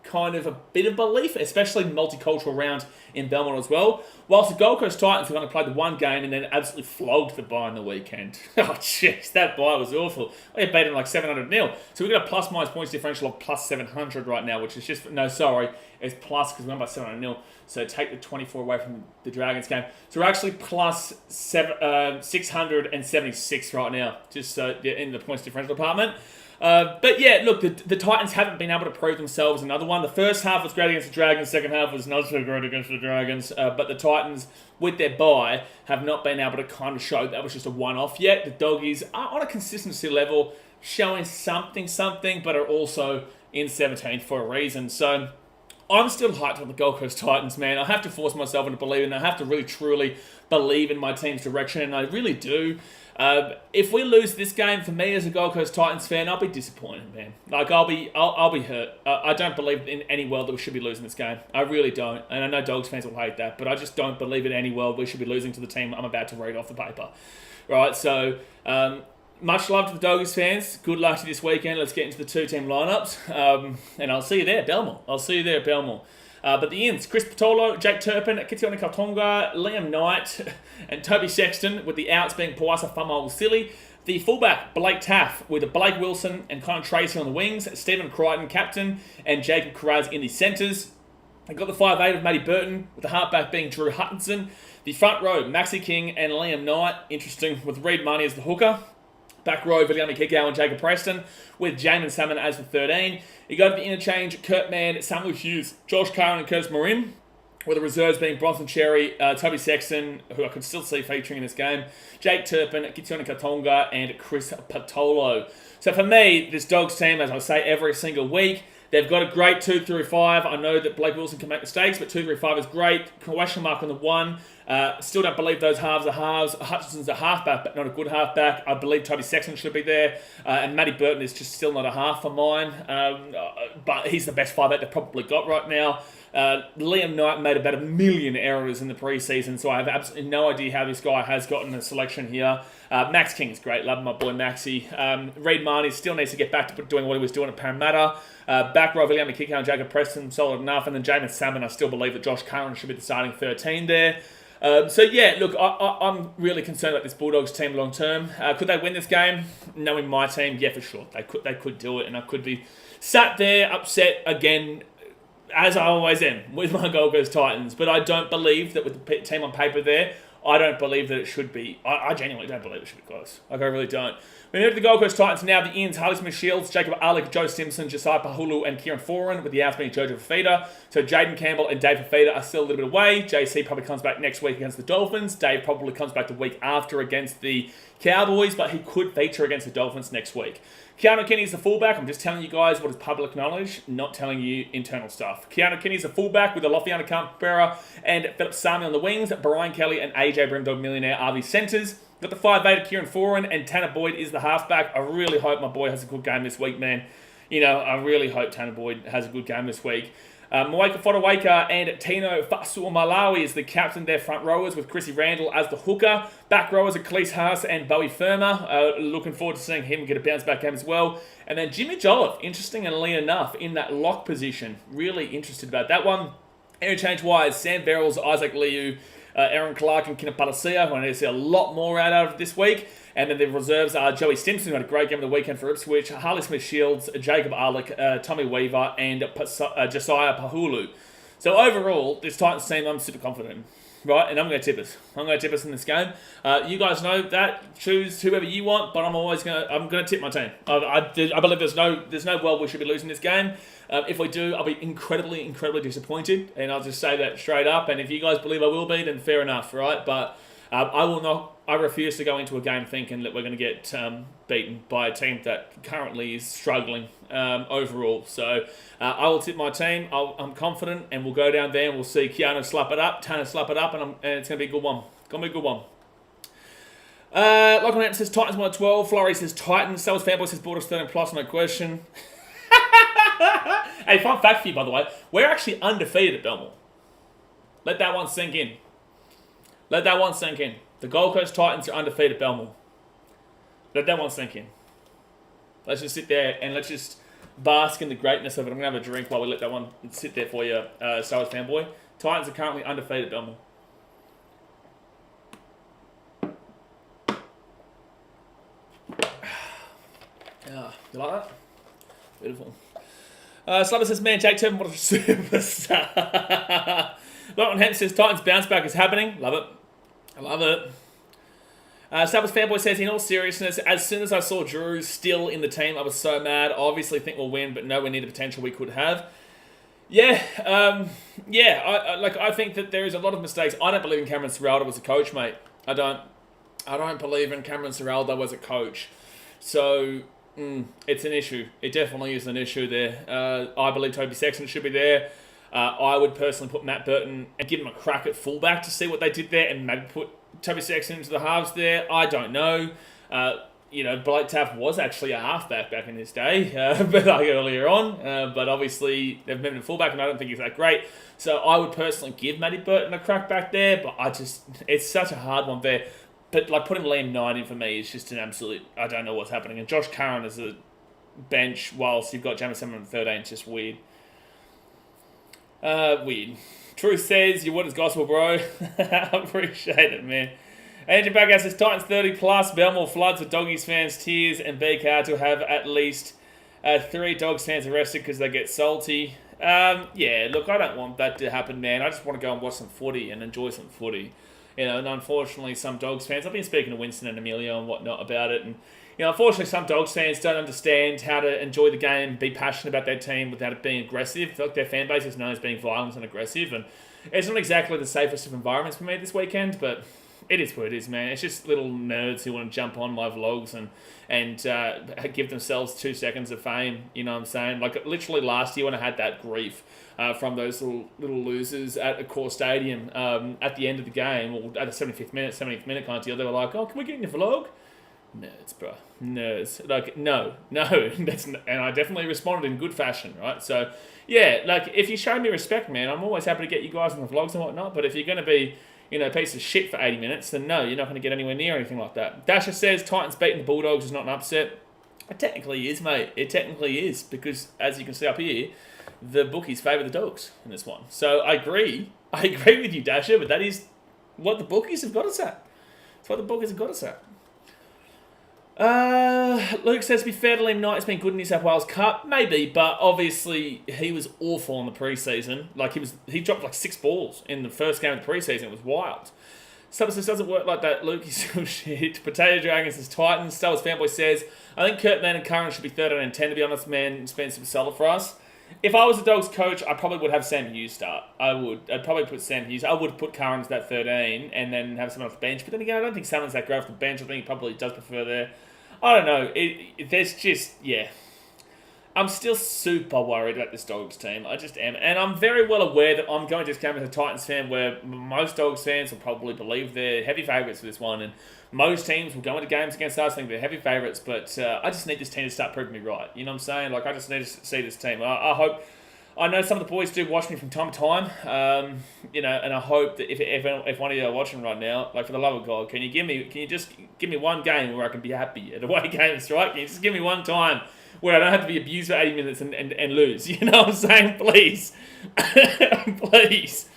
kind of a bit of belief, especially multicultural round in Belmont as well. Whilst the Gold Coast Titans have only played the one game and then absolutely flogged the bye on the weekend. Oh, jeez, that bye was awful. We beat them like 700-0. So we've got a plus-minus points differential of plus 700 right now, which is just... No, sorry. It's plus because we won by 700-0. So take the 24 away from the Dragons game. So we're actually plus 676 right now, just in the points differential department. But yeah, look, the Titans haven't been able to prove themselves. Another one. The first half was great against the Dragons. Second half was not so great against the Dragons. But the Titans, with their bye, have not been able to kind of show that was just a one-off yet. The Doggies are on a consistency level, showing something, but are also in 17th for a reason. So I'm still hyped on the Gold Coast Titans, man. I have to force myself into believing. I have to really, truly believe in my team's direction, and I really do. If we lose this game, for me as a Gold Coast Titans fan, I'll be disappointed, man. Like I'll be hurt. I don't believe in any world that we should be losing this game. I really don't, and I know Dogs fans will hate that, but I just don't believe in any world we should be losing to the team I'm about to read off the paper. Right, so much love to the Dogs fans. Good luck to you this weekend. Let's get into the two-team lineups, and I'll see you there, Belmore. But the ends, Chris Patolo, Jake Turpin, Kitiona Kautonga, Liam Knight, and Toby Sexton, with the outs being Pawasa Famal-Silly. The fullback, Blake Taff, with Blake Wilson and Connor Tracy on the wings, Stephen Crichton, captain, and Jacob Carraz in the centres. They've got the 5'8" of Matty Burton, with the halfback being Drew Hutchinson. The front row, Maxi King and Liam Knight, interesting, with Reid Marnie as the hooker. Back row, Viliami Kikau and Jacob Preston, with Jamin Salmon as the 13. You go to the interchange, Kurt Mann, Samuel Hughes, Josh Curran and Curtis Marin, with the reserves being Bronson Cherry, Toby Sexton, who I could still see featuring in this game, Jake Turpin, Kitiona Kautonga, and Chris Patolo. So for me, this Dogs team, as I say every single week, they've got a great 2 through 5. I know that Blake Wilson can make mistakes, but 2 through 5 is great. Question mark on the 1. Still don't believe those halves are halves. Hutchinson's a halfback, but not a good halfback. I believe Toby Sexton should be there. And Matty Burton is just still not a half for mine. But he's the best 5'8" they've probably got right now. Liam Knight made about 1 million errors in the preseason, so I have absolutely no idea how this guy has gotten a selection here. Max King is great. Love my boy Maxi. Reid Marnie still needs to get back to doing what he was doing at Parramatta. Back row, Viliami Kikau and Jacob Preston, solid enough. And then Jamin Salmon, I still believe that Josh Curran should be the starting 13 there. So yeah, look, I'm really concerned about this Bulldogs team long term. Could they win this game? Knowing my team, yeah, for sure. They could do it, and I could be sat there upset again, as I always am, with my Gold Coast Titans. But I don't believe that with the team on paper there, I don't believe that it should be. I genuinely don't believe it should be close. Like, I really don't. We move to the Gold Coast Titans now. The ends, Harley Smith Shields, Jacob Alec, Joe Simpson, Josiah Pahulu, and Kieran Foran, with the outs being Jojo Fafita. So Jaden Campbell and Dave Fafita are still a little bit away. JC probably comes back next week against the Dolphins. Dave probably comes back the week after against the Cowboys, but he could feature against the Dolphins next week. Keanu Kenny is the fullback. I'm just telling you guys what is public knowledge, not telling you internal stuff. Keanu Kenny is the fullback with Alofiana Campera and Philip Sami on the wings. Brian Kelly and AJ Brimdog Millionaire are the centres. Got the 5'8" of Kieran Foran, and Tanner Boyd is the halfback. I really hope my boy has a good game this week, man. I really hope Tanner Boyd has a good game this week. Mwaka Fodawaka and Tino Fasuamalawi is the captain, their front rowers, with Chrissy Randall as the hooker. Back rowers are Khalees Haas and Bowie Firma. Looking forward to seeing him get a bounce back game as well. And then Jimmy Jolliffe, interestingly enough, in that lock position. Really interested about that one. Interchange-wise, Sam Verrills, Isaac Liu, Aaron Clark and Kinapalasia, who I need to see a lot more out of this week. And then the reserves are Joey Stimson, who had a great game of the weekend for Ipswich, Harley Smith Shields, Jacob Alec, Tommy Weaver, and Josiah Pahulu. So overall, this Titans team, I'm super confident in. Right, and I'm going to tip us. I'm going to tip us in this game. You guys know that. Choose whoever you want, but I'm going to tip my team. I believe there's no world we should be losing this game. If we do, I'll be incredibly, incredibly disappointed, and I'll just say that straight up. And if you guys believe I will be, then fair enough, right? But I will not. I refuse to go into a game thinking that we're going to get beaten by a team that currently is struggling overall. So I will tip my team. I'm confident, and we'll go down there and we'll see Keanu slap it up, Tanner slap it up, and it's going to be a good one. Lachlan says Titans 1 12. Florrie says Titans. Sales Fanboy says Bulldogs 13 plus, no question. Hey, fun fact for you, by the way. We're actually undefeated at Belmore. Let that one sink in. The Gold Coast Titans are undefeated at Belmore. Let that one sink in. Let's just sit there and let's just bask in the greatness of it. I'm going to have a drink while we let that one sit there for you, Star Wars fanboy. Titans are currently undefeated, Belmore. You like that? Beautiful. Slubber says, man, Jake Turpin, what a superstar. Lachlan Hemp says, Titans bounce back is happening. Love it. I love it. Slubber's fanboy says, in all seriousness, as soon as I saw Drew still in the team, I was so mad. I obviously think we'll win, but nowhere near the potential we could have. Yeah, I think that there is a lot of mistakes. I don't believe in Cameron Ciraldo as a coach, mate. I don't believe in Cameron Ciraldo as a coach. So, it's an issue. It definitely is an issue there. I believe Toby Sexton should be there. I would personally put Matt Burton and give him a crack at fullback to see what they did there, and maybe put Toby Sexton into the halves there. I don't know. Blake Taft was actually a halfback back in his day, but like earlier on. But obviously they've moved him to fullback, and I don't think he's that great. So I would personally give Matty Burton a crack back there, but it's such a hard one there. But like putting Liam Knight in for me is just an absolute, I don't know what's happening. And Josh Curran as a bench whilst you've got Jamison on 13, it's just weird. Weird. Truth says, your word is gospel, bro. I appreciate it, man. Andrew Baghouse says, Titans 30 plus, Belmore floods with Doggies fans, tears, and BK to have at least 3 Dogs fans arrested because they get salty. Look, I don't want that to happen, man. I just want to go and watch some footy and enjoy some footy. And unfortunately, some Dogs fans, I've been speaking to Winston and Emilio and whatnot about it, and unfortunately, some Dogs fans don't understand how to enjoy the game, be passionate about their team without it being aggressive. I feel like their fan base is known as being violent and aggressive, and it's not exactly the safest of environments for me this weekend, but it is what it is, man. It's just little nerds who want to jump on my vlogs and give themselves 2 seconds of fame, you know what I'm saying? Like, literally last year when I had that grief from those little losers at a core stadium at the end of the game, or at the 70th minute kind of deal, they were like, oh, can we get in your vlog? Nerds, bro. Nerds. Like, no. And I definitely responded in good fashion, right? So, yeah, like, if you show me respect, man, I'm always happy to get you guys on the vlogs and whatnot, but if you're going to be, a piece of shit for 80 minutes, then no, you're not going to get anywhere near anything like that. Dasher says Titans beating the Bulldogs is not an upset. It technically is, mate. It technically is, because, as you can see up here, the bookies favour the Dogs in this one. So, I agree with you, Dasher, but that is what the bookies have got us at. It's what the bookies have got us at. Luke says, to be fair to Liam Knight, it's been good in New South Wales Cup. Maybe, but obviously he was awful in the preseason. Like, he dropped like 6 balls in the first game of the preseason. It was wild. Stubbs doesn't work like that, Luke. He's so shit. Potato Dragons says Titans. Stubbs fanboy says, I think Kurt Mann and Curran should be 13 and 10, to be honest, man. It's been some solid for us. If I was a Dogs coach, I probably would have Sam Hughes start. I'd probably put Sam Hughes. I would put Curran to that 13 and then have someone off the bench. But then again, I don't think Salmon's that great off the bench. I think he probably does prefer there. I don't know. There's just, yeah. I'm still super worried about this Dogs team. I just am. And I'm very well aware that I'm going to discount as a Titans fan, where most Dogs fans will probably believe they're heavy favourites for this one. And most teams will go into games against us thinking they're heavy favourites. But I just need this team to start proving me right. You know what I'm saying? Like, I just need to see this team. I hope... I know some of the boys do watch me from time to time, and I hope that if one of you are watching right now, like, for the love of God, can you just give me one game where I can be happy at away games, right? Can you just give me one time where I don't have to be abused for 80 minutes and lose? You know what I'm saying? Please. Please.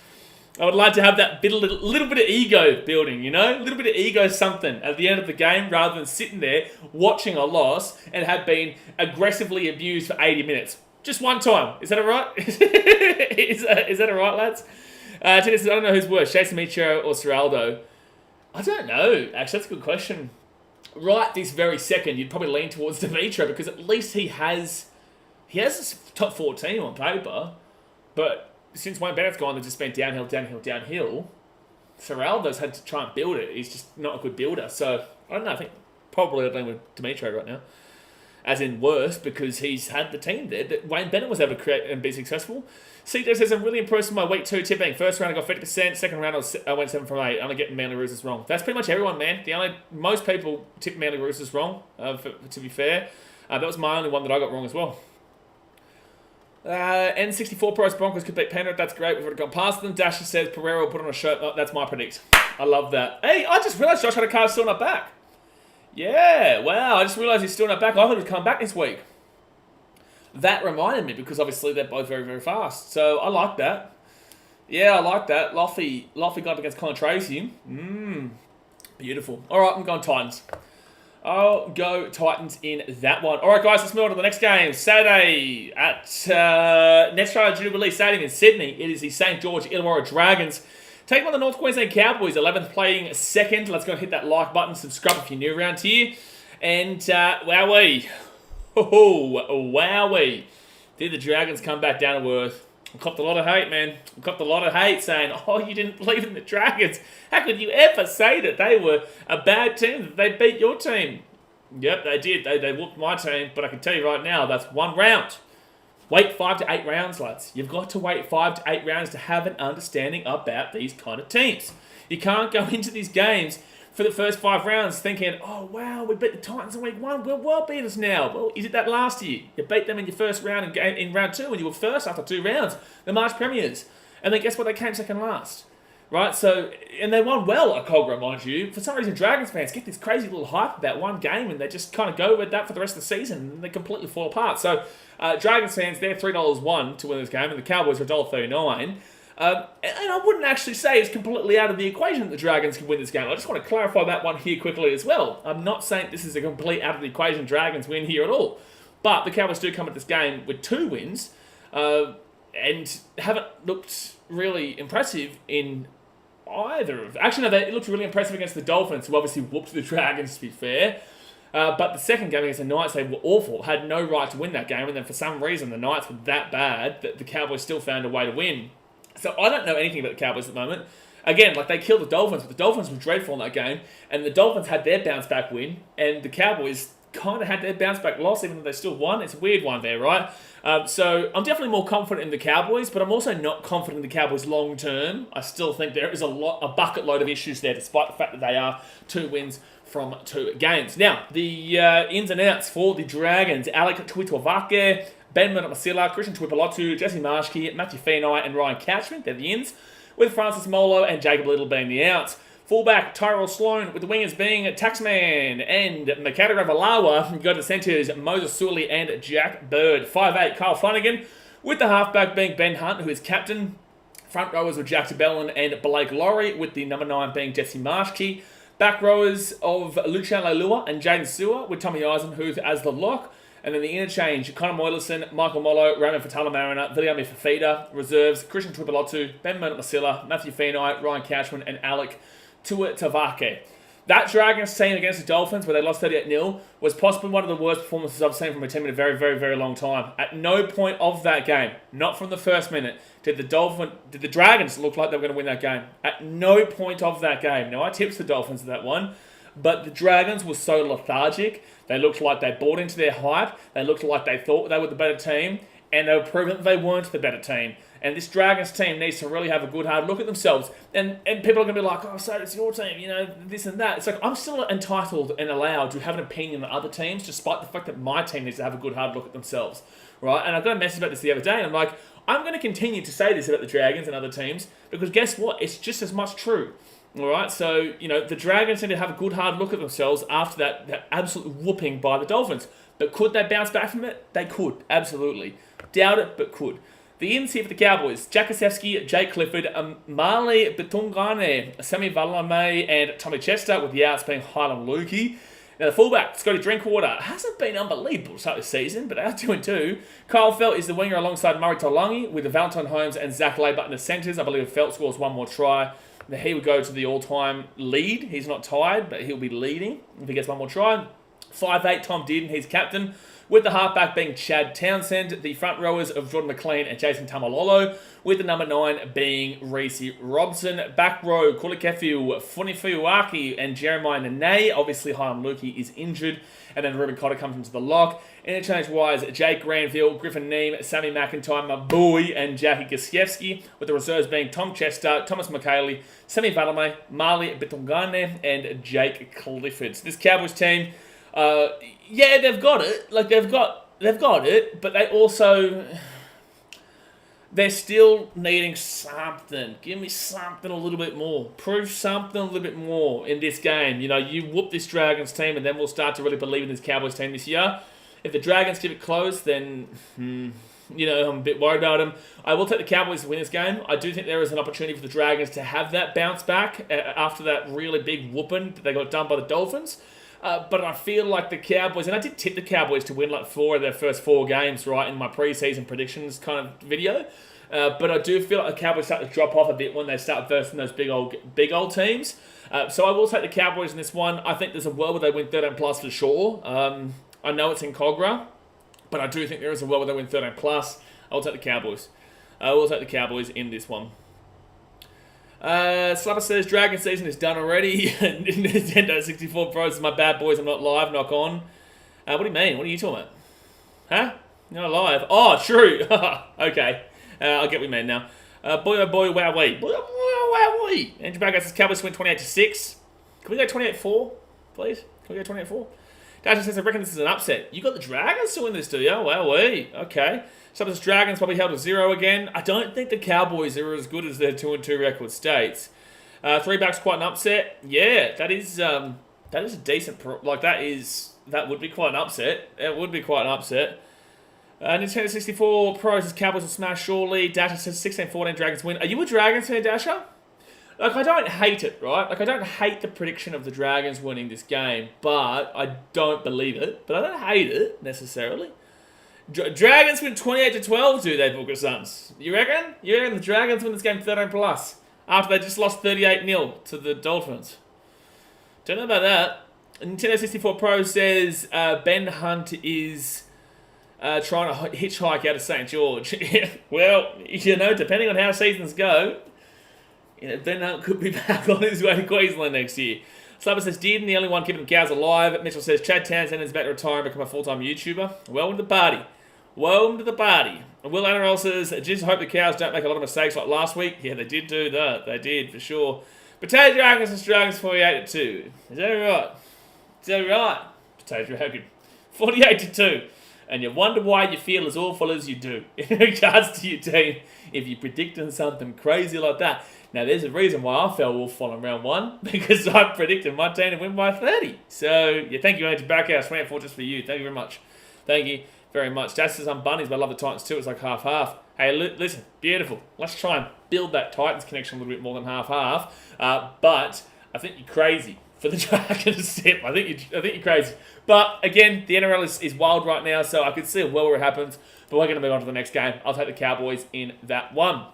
I would like to have that little bit of ego building, a little bit of ego something at the end of the game, rather than sitting there watching a loss and have been aggressively abused for 80 minutes. Just one time. Is that all right? is that all right, lads? Tina says, I don't know who's worse, Jason Michio or Ciraldo. I don't know. Actually, that's a good question. Right this very second, you'd probably lean towards Dimitro, because at least he has a top 14 on paper. But since Wayne Bennett's gone, they've just been downhill. Ciraldo's had to try and build it. He's just not a good builder. So, I don't know. I think probably I'd lean with Dimitro right now. As in worse, because he's had the team there that Wayne Bennett was able to create and be successful. CJ says, I'm really impressed with my week 2 tipping. First round I got 50%, second round I went 7 from 8. Only getting Manly Roosters wrong. That's pretty much everyone, man. Most people tip Manly Roosters wrong, to be fair. That was my only one that I got wrong as well. N64 Pros Broncos could beat Penrith. That's great. We've already gone past them. Dasher says, Pereira will put on a shirt. Oh, that's my predict. I love that. Hey, I just realised Josh had a car still not back. Yeah, wow, I just realised he's still not back. I thought he'd come back this week. That reminded me, because obviously they're both very, very fast. So I like that. Yeah, I like that. Loffy got up against Colin Tracy. Beautiful. All right, I'm going Titans. I'll go Titans in that one. All right, guys, let's move on to the next game. Saturday at Netstrata Jubilee Stadium in Sydney. It is the St. George Illawarra Dragons taking on the North Queensland Cowboys, 11th playing second. Let's go and hit that like button. Subscribe if you're new around here. And wowee. Wowee. Did the Dragons come back down to earth? I copped a lot of hate, man. I copped a lot of hate saying, oh, you didn't believe in the Dragons. How could you ever say that they were a bad team, that they beat your team? Yep, they did. They whooped my team, but I can tell you right now, that's one round. Wait 5 to 8 rounds, lads. You've got to wait 5 to 8 rounds to have an understanding about these kind of teams. You can't go into these games for the first 5 rounds thinking, oh, wow, we beat the Titans in week 1. We're world beaters now. Well, you did that last year. You beat them in your first round in round 2 when you were first after 2 rounds. The March Premiers. And then guess what? They came second last. Right? So, and they won well at Cogra, mind you. For some reason, Dragons fans get this crazy little hype about one game and they just kind of go with that for the rest of the season and they completely fall apart. So, Dragons fans, they're $3 to win this game and the Cowboys are $1.39. And I wouldn't actually say it's completely out of the equation that the Dragons can win this game. I just want to clarify that one here quickly as well. I'm not saying this is a complete out of the equation Dragons win here at all. But the Cowboys do come at this game with 2 wins and haven't looked really impressive in either of... Actually, no, it looked really impressive against the Dolphins, who obviously whooped the Dragons, to be fair. But the second game against the Knights, they were awful, had no right to win that game, and then for some reason the Knights were that bad that the Cowboys still found a way to win. So I don't know anything about the Cowboys at the moment. Again, like they killed the Dolphins, but the Dolphins were dreadful in that game, and the Dolphins had their bounce back win, and the Cowboys kind of had their bounce back loss, even though they still won. It's a weird one there, right? So I'm definitely more confident in the Cowboys, but I'm also not confident in the Cowboys long term. I still think there is a bucket load of issues there, despite the fact that they are 2 wins from 2 games. Now, the ins and outs for the Dragons: Alec Tuitavake, Ben Masila, Christian Tuipulotu, Jesse Marshke, Matthew Feeney, and Ryan Catchman. They're the ins, with Francis Molo and Jacob Little being the outs. Fullback Tyrell Sloan, with the wingers being Taxman and Makata Ravalawa. You got the centres Moses Sully and Jack Bird. 5'8", Kyle Flanagan, with the halfback being Ben Hunt, who is captain. Front rowers were Jack Tabellin and Blake Laurie, with the number 9 being Jesse Marshke. Back rowers of Lucian Leilua and Jaden Sewer, with Tommy Eisenhuth as the lock. And then the interchange, Connor Moylerson, Michael Mollo, Raymond Fatala Mariner, Viliami Fafita. Reserves, Christian Tuipulotu, Ben Masila, Matthew Feeney, Ryan Catchman, and Alec Tuitavake. That Dragons team against the Dolphins, where they lost 38-0, was possibly one of the worst performances I've seen from a team in a very, very, very long time. At no point of that game, not from the first minute, did the Dragons look like they were going to win that game. At no point of that game. Now, I tipped the Dolphins in that one, but the Dragons were so lethargic. They looked like they bought into their hype. They looked like they thought they were the better team, and they were proving that they weren't the better team. And this Dragons team needs to really have a good hard look at themselves. And people are going to be like, oh, so it's your team, you know, this and that. It's like, I'm still entitled and allowed to have an opinion on other teams, despite the fact that my team needs to have a good hard look at themselves, right? And I got a message about this the other day, and I'm like, I'm going to continue to say this about the Dragons and other teams, because guess what? It's just as much true. All right, so, you know, the Dragons need to have a good hard look at themselves after that absolute whooping by the Dolphins. But could they bounce back from it? They could, absolutely. Doubt it, but could. The ins here for the Cowboys: Jack Kasevsky, Jake Clifford, Marley Betungane, Sammy Valame, and Tommy Chester, with the outs being Highland Lukey. Now, the fullback, Scotty Drinkwater, hasn't been unbelievable to start this season, but they are 2-2. Kyle Felt is the winger alongside Murray Talangi, with the Valentine Holmes and Zach Labour in the centres. I believe Felt scores one more try. Now, he would go to the all-time lead. He's not tied, but he'll be leading if he gets one more try. 5'8", Tom Dearden, he's captain, with the halfback being Chad Townsend, the front rowers of Jordan McLean and Jason Tamalolo, with the number 9 being Reese Robson. Back row, Kulikefu, Funifuaki, and Jeremiah Nene. Obviously, Highland Lukey is injured, and then Ruben Cotter comes into the lock. Interchange-wise, Jake Granville, Griffin Neem, Sammy McIntyre, Mabui, and Jackie Gasiewski, with the reserves being Tom Chester, Thomas McKayley, Sammy Valame, Marley Betungane, and Jake Clifford. So this Cowboys team, yeah, they've got it. Like, they've got it, but they also... they're still needing something. Give me something a little bit more. Prove something a little bit more in this game. You know, you whoop this Dragons team and then we'll start to really believe in this Cowboys team this year. If the Dragons keep it close, then, you know, I'm a bit worried about them. I will take the Cowboys to win this game. I do think there is an opportunity for the Dragons to have that bounce back after that really big whooping that they got done by the Dolphins. But I feel like the Cowboys, and I did tip the Cowboys to win like 4 of their first 4 games, right, in my preseason predictions kind of video. But I do feel like the Cowboys start to drop off a bit when they start versing those big old teams. So I will take the Cowboys in this one. I think there's a world where they win 13 plus for sure. I know it's in Cogra, but I do think there is a world where they win 13 plus. I'll take the Cowboys. I will take the Cowboys in this one. Slapper says, Dragon season is done already. Nintendo 64 Pro is my bad boys. I'm not live. Knock on. What do you mean? What are you talking about? Huh? You're not live. Oh, true. Okay. I'll get what you mean now. Boy, oh boy, wow, wee. Boy, oh, wow, wee. Andrew Bagger says, Cowboys win 28-6. Can we go 28-4, please? Can we go 28-4? Dasher says, I reckon this is an upset. You got the Dragons to win this, do you? Wow, wee. Okay. Some of this Dragons probably held to 0 again. I don't think the Cowboys are as good as their 2-2 record states. 3 backs quite an upset. Yeah, that is a decent that would be quite an upset. It would be quite an upset. Nintendo 64 Pro says Cowboys will smash surely. Dasher says 16-14 Dragons win. Are you a Dragons fan, Dasher? Like, I don't hate it, right? Like, I don't hate the prediction of the Dragons winning this game, but I don't believe it. But I don't hate it necessarily. Dragons win 28-12, do they, Booker Sons? You reckon? You reckon the Dragons win this game 13 plus after they just lost 38-0 to the Dolphins? Don't know about that. Nintendo 64 Pro says Ben Hunt is trying to hitchhike out of St. George. Well, you know, depending on how seasons go, you know, Ben Hunt could be back on his way to Queensland next year. Slabber says, Dearden, the only one keeping the cows alive. Mitchell says, Chad Townsend is about to retire and become a full-time YouTuber. Welcome to the party. Welcome to the party. And Will NRL says, just hope the cows don't make a lot of mistakes like last week. Yeah, they did do that. They did, for sure. Potato Dragons and Dragons 48-2. Is that right? Is that right? Potato Dragon. 48-2. And you wonder why you feel as awful as you do in regards to your team if you're predicting something crazy like that. Now, there's a reason why I fell wolf on round 1, because I predicted my team to win by 30. So, yeah, thank you, Andrew Backhouse. 24 just for you. Thank you very much. Thank you very much. Dad says I'm bunnies, but I love the Titans too. It's like half-half. Hey, listen, beautiful. Let's try and build that Titans connection a little bit more than half-half. But I think you're crazy for the Dragons step. I think you're crazy. But, again, the NRL is wild right now, so I could see a world where it happens. But we're going to move on to the next game. I'll take the Cowboys in that one.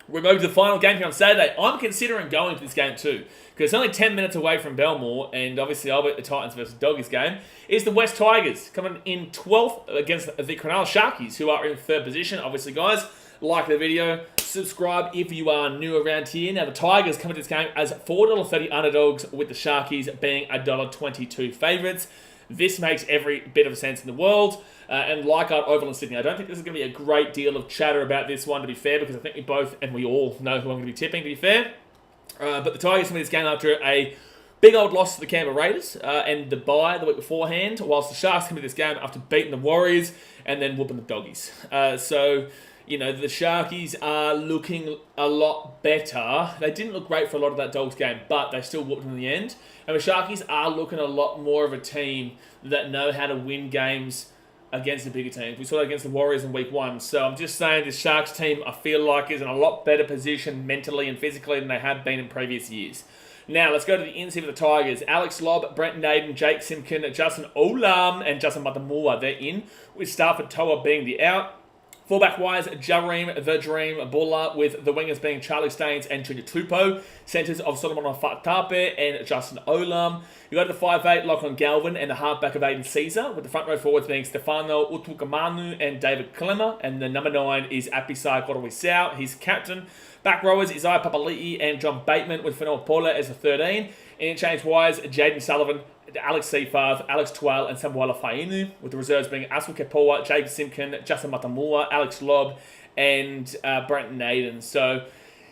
We move to the final game here on Saturday. I'm considering going to this game too, because it's only 10 minutes away from Belmore, and obviously I'll bet the Titans versus Doggies game. Is the West Tigers coming in 12th against the Cronulla Sharkies, who are in 3rd position. Obviously, guys, like the video, subscribe if you are new around here. Now, the Tigers come into this game as $4.30 underdogs, with the Sharkies being $1.22 favourites. This makes every bit of sense in the world. And Leichhardt, Oval and Sydney. I don't think there's going to be a great deal of chatter about this one, to be fair, because I think we both, and we all know who I'm going to be tipping, to be fair. But the Tigers win this game after a big old loss to the Canberra Raiders and the bye the week beforehand, whilst the Sharks come into this game after beating the Warriors and then whooping the Doggies. So, you know, the Sharkies are looking a lot better. They didn't look great for a lot of that Dogs game, but they still whooped them in the end. And the Sharkies are looking a lot more of a team that know how to win games against the bigger teams. We saw that against the Warriors in week 1. So I'm just saying this Sharks team, I feel like, is in a lot better position mentally and physically than they have been in previous years. Now, let's go to the NC for the Tigers. Alex Lobb, Brent Naden, Jake Simpkin, Justin Olam, and Justin Matamua, they're in, with Stafford Toa being the out. Fullback-wise, Jareem, The Dream, Buller, with the wingers being Charlie Staines and Junior Tupou. Centres of Solomon Fatape and Justin Olam. You go to the 5'8", Lachlan Galvin, and the halfback of Aiden Caesar, with the front row forwards being Stefano Utukamanu and David Clemmer. And the number 9 is Apisai Korowisau. He's captain. Back rowers, Isaiah Papali'i and John Bateman, with Whenua Paula as the 13. Interchange-wise, Jaden Sullivan, Alex Seafarth, Alex Twal, and Samuela Fainu, with the reserves being Asu Kepoa, Jake Simpkin, Justin Matamua, Alex Lobb, and Brent Naden. So,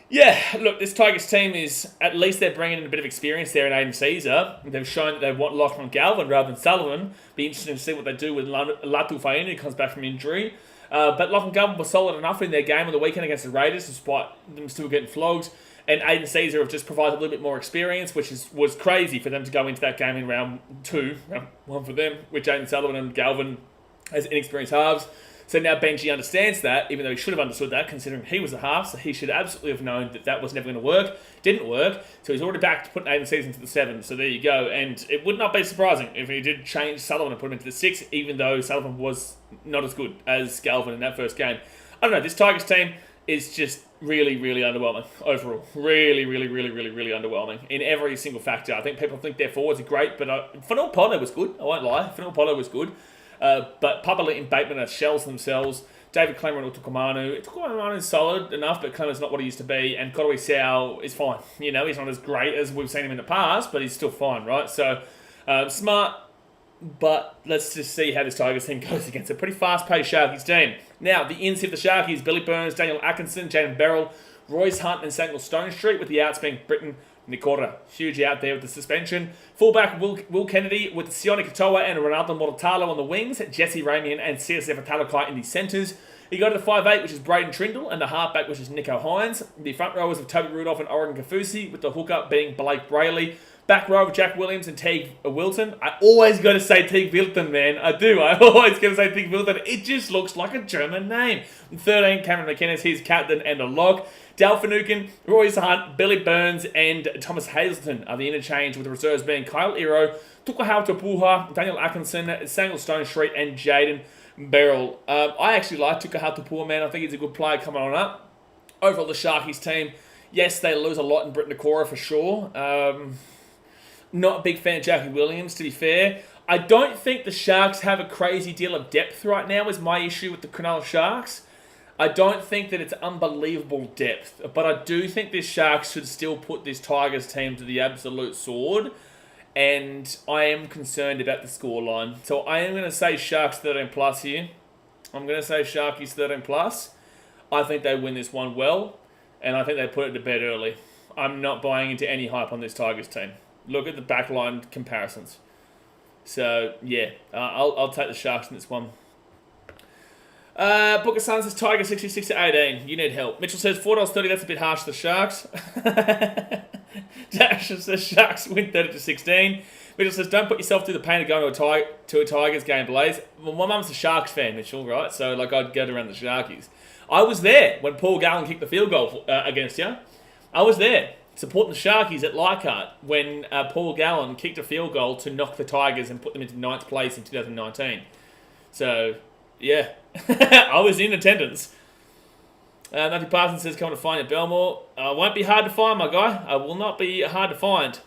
yeah, look, this Tigers team is, at least they're bringing in a bit of experience there in Aiden Caesar. They've shown that they want Lachlan Galvin rather than Sullivan. Be interesting to see what they do with Latu Fainu, who comes back from injury. But Lachlan Govan was solid enough in their game on the weekend against the Raiders, despite them still getting flogged. And Aiden Caesar have just provided a little bit more experience, which was crazy for them to go into that game in round 1 for them, with Jaden Sullivan and Galvin as inexperienced halves. So now Benji understands that, even though he should have understood that, considering he was a half, so he should absolutely have known that was never going to work. Didn't work, so he's already back to putting Aiden Caesar into the 7, so there you go. And it would not be surprising if he did change Sullivan and put him into the 6, even though Sullivan was not as good as Galvin in that first game. I don't know, this Tigers team is just really, really underwhelming overall. Really, really, really, really, really underwhelming in every single factor. I think people think their forwards are great, but Fanua Pono was good, I won't lie. Fanua Pono was good. But Papali and Bateman are shells themselves. David Clemmer and Utukamanu. Utukamanu is solid enough, but Clemmer's not what he used to be. And Kodoi Sao is fine. You know, he's not as great as we've seen him in the past, but he's still fine, right? So, smart. But let's just see how this Tigers team goes against a pretty fast-paced Sharkies team. Now, the ins of the Sharkies, Billy Burns, Daniel Atkinson, Jaden Beryl, Royce Hunt and Samuel Stone Street, with the outs being Britton Nikora. Huge out there with the suspension. Fullback Will Kennedy with Sione Katoa and Ronaldo Mortalo on the wings. Jesse Ramian and CSF Talakai in the centres. You go to the 5'8", which is Braden Trindle, and the halfback, which is Nico Hines. The front rowers of Toby Rudolph and Oregon Kafusi, with the hooker being Blake Brayley. Back row of Jack Williams and Teague Wilton. I always got to say Teague Wilton, man. I do. I always got to say Teague Wilton. It just looks like a German name. 13, Cameron McKenna, he's captain and a lock. Dal Finucane, Royce Hunt, Billy Burns, and Thomas Hazelton are the interchange, with the reserves being Kyle Iro, Tukahau Tapuha, Daniel Atkinson, Samuel Stone Street, and Jaden Beryl. I actually like Tukahau Tapuha, man. I think he's a good player coming on up. Overall, the Sharkies team, yes, they lose a lot in Britton Nikora for sure. Not a big fan of Jackie Williams, to be fair. I don't think the Sharks have a crazy deal of depth right now, is my issue with the Cronulla Sharks. I don't think that it's unbelievable depth, but I do think this Sharks should still put this Tigers team to the absolute sword, and I am concerned about the scoreline. So I am going to say Sharks 13 plus here. I'm going to say Sharkies 13 plus. I think they win this one well, and I think they put it to bed early. I'm not buying into any hype on this Tigers team. Look at the backline comparisons. So, yeah, I'll take the Sharks in this one. Booker Sun says Tiger 66 to 18. You need help. Mitchell says $4.30. That's a bit harsh for the Sharks. Dash says Sharks win 30 to 16. Mitchell says don't put yourself through the pain of going to a Tigers game, Blaze. Well, my mum's a Sharks fan, Mitchell, right? So like I'd go around the Sharkies. I was there when Paul Gallen kicked the field goal against you. I was there supporting the Sharkies at Leichhardt when Paul Gallen kicked a field goal to knock the Tigers and put them into 9th place in 2019. So, yeah. I was in attendance. Matthew Parsons says, come to find you at Belmore. Won't be hard to find, my guy. I will not be hard to find.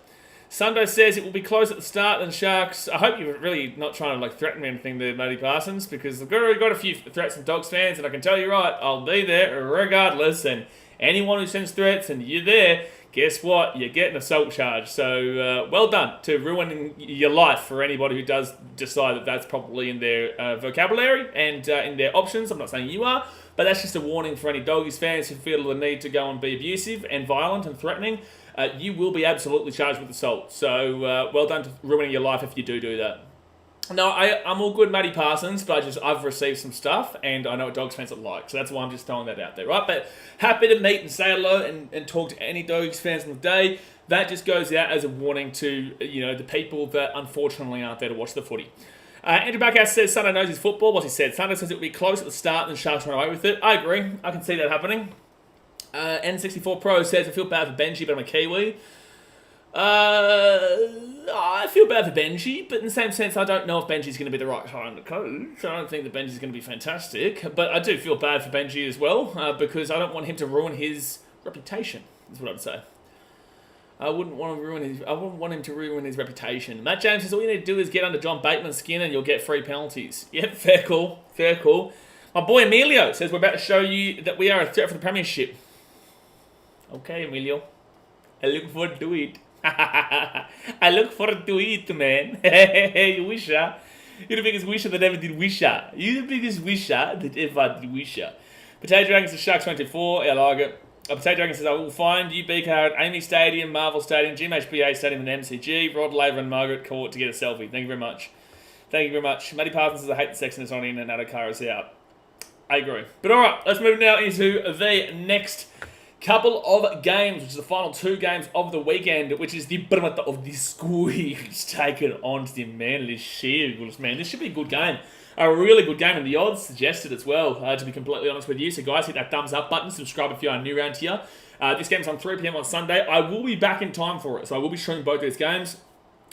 Sundo says it will be close at the start, and Sharks. I hope you're really not trying to threaten me or anything there, Matty Parsons, because I've already got a few threats from Dogs fans, and I can tell you right, I'll be there regardless. And anyone who sends threats and you're there, guess what? You're getting an assault charge. So well done to ruining your life for anybody who does decide that that's probably in their vocabulary and in their options. I'm not saying you are, but that's just a warning for any Doggies fans who feel the need to go and be abusive and violent and threatening. You will be absolutely charged with assault. So well done to ruining your life if you do that. No, I'm all good, Matty Parsons, but I've received some stuff, and I know what Dogs fans are like, so that's why I'm just throwing that out there, right? But happy to meet and say hello and talk to any Dogs fans on the day. That just goes out as a warning to the people that unfortunately aren't there to watch the footy. Andrew Backhouse says Sunday knows his football. What's he said? Sunday says it will be close at the start and the Sharks run away with it. I agree. I can see that happening. N64 Pro says I feel bad for Benji, but I'm a Kiwi. I feel bad for Benji, but in the same sense, I don't know if Benji's going to be the right hire on the coach. I don't think that Benji's going to be fantastic, but I do feel bad for Benji as well, because I don't want him to ruin his reputation, is what I'd say. I wouldn't want him to ruin his reputation. Matt James says all you need to do is get under John Bateman's skin and you'll get free penalties. Yep, fair call. My boy Emilio says we're about to show you that we are a threat for the premiership. Okay, Emilio. I look forward to it. I look forward to it, man. You wisher. You're the biggest wisher that ever did wisher. You're the biggest wisher that ever did wisher. Potato Dragon says Sharks 24. I like it. Potato Dragon says I will find you BK at Amy Stadium, Marvel Stadium, GMHBA Stadium and MCG. Rod Laver and Margaret Court to get a selfie. Thank you very much. Matty Parsons says I hate the sexiness on in and Adokar is out. I agree. But all right, let's move now into the next couple of games, which is the final 2 games of the weekend, which is the brunt of the squeeze taken on the Manly Shields. Man, this should be a good game. A really good game, and the odds suggested as well, to be completely honest with you. So guys, hit that thumbs up button, subscribe if you are new around here. This game's on 3 p.m. on Sunday. I will be back in time for it, so I will be streaming both these games.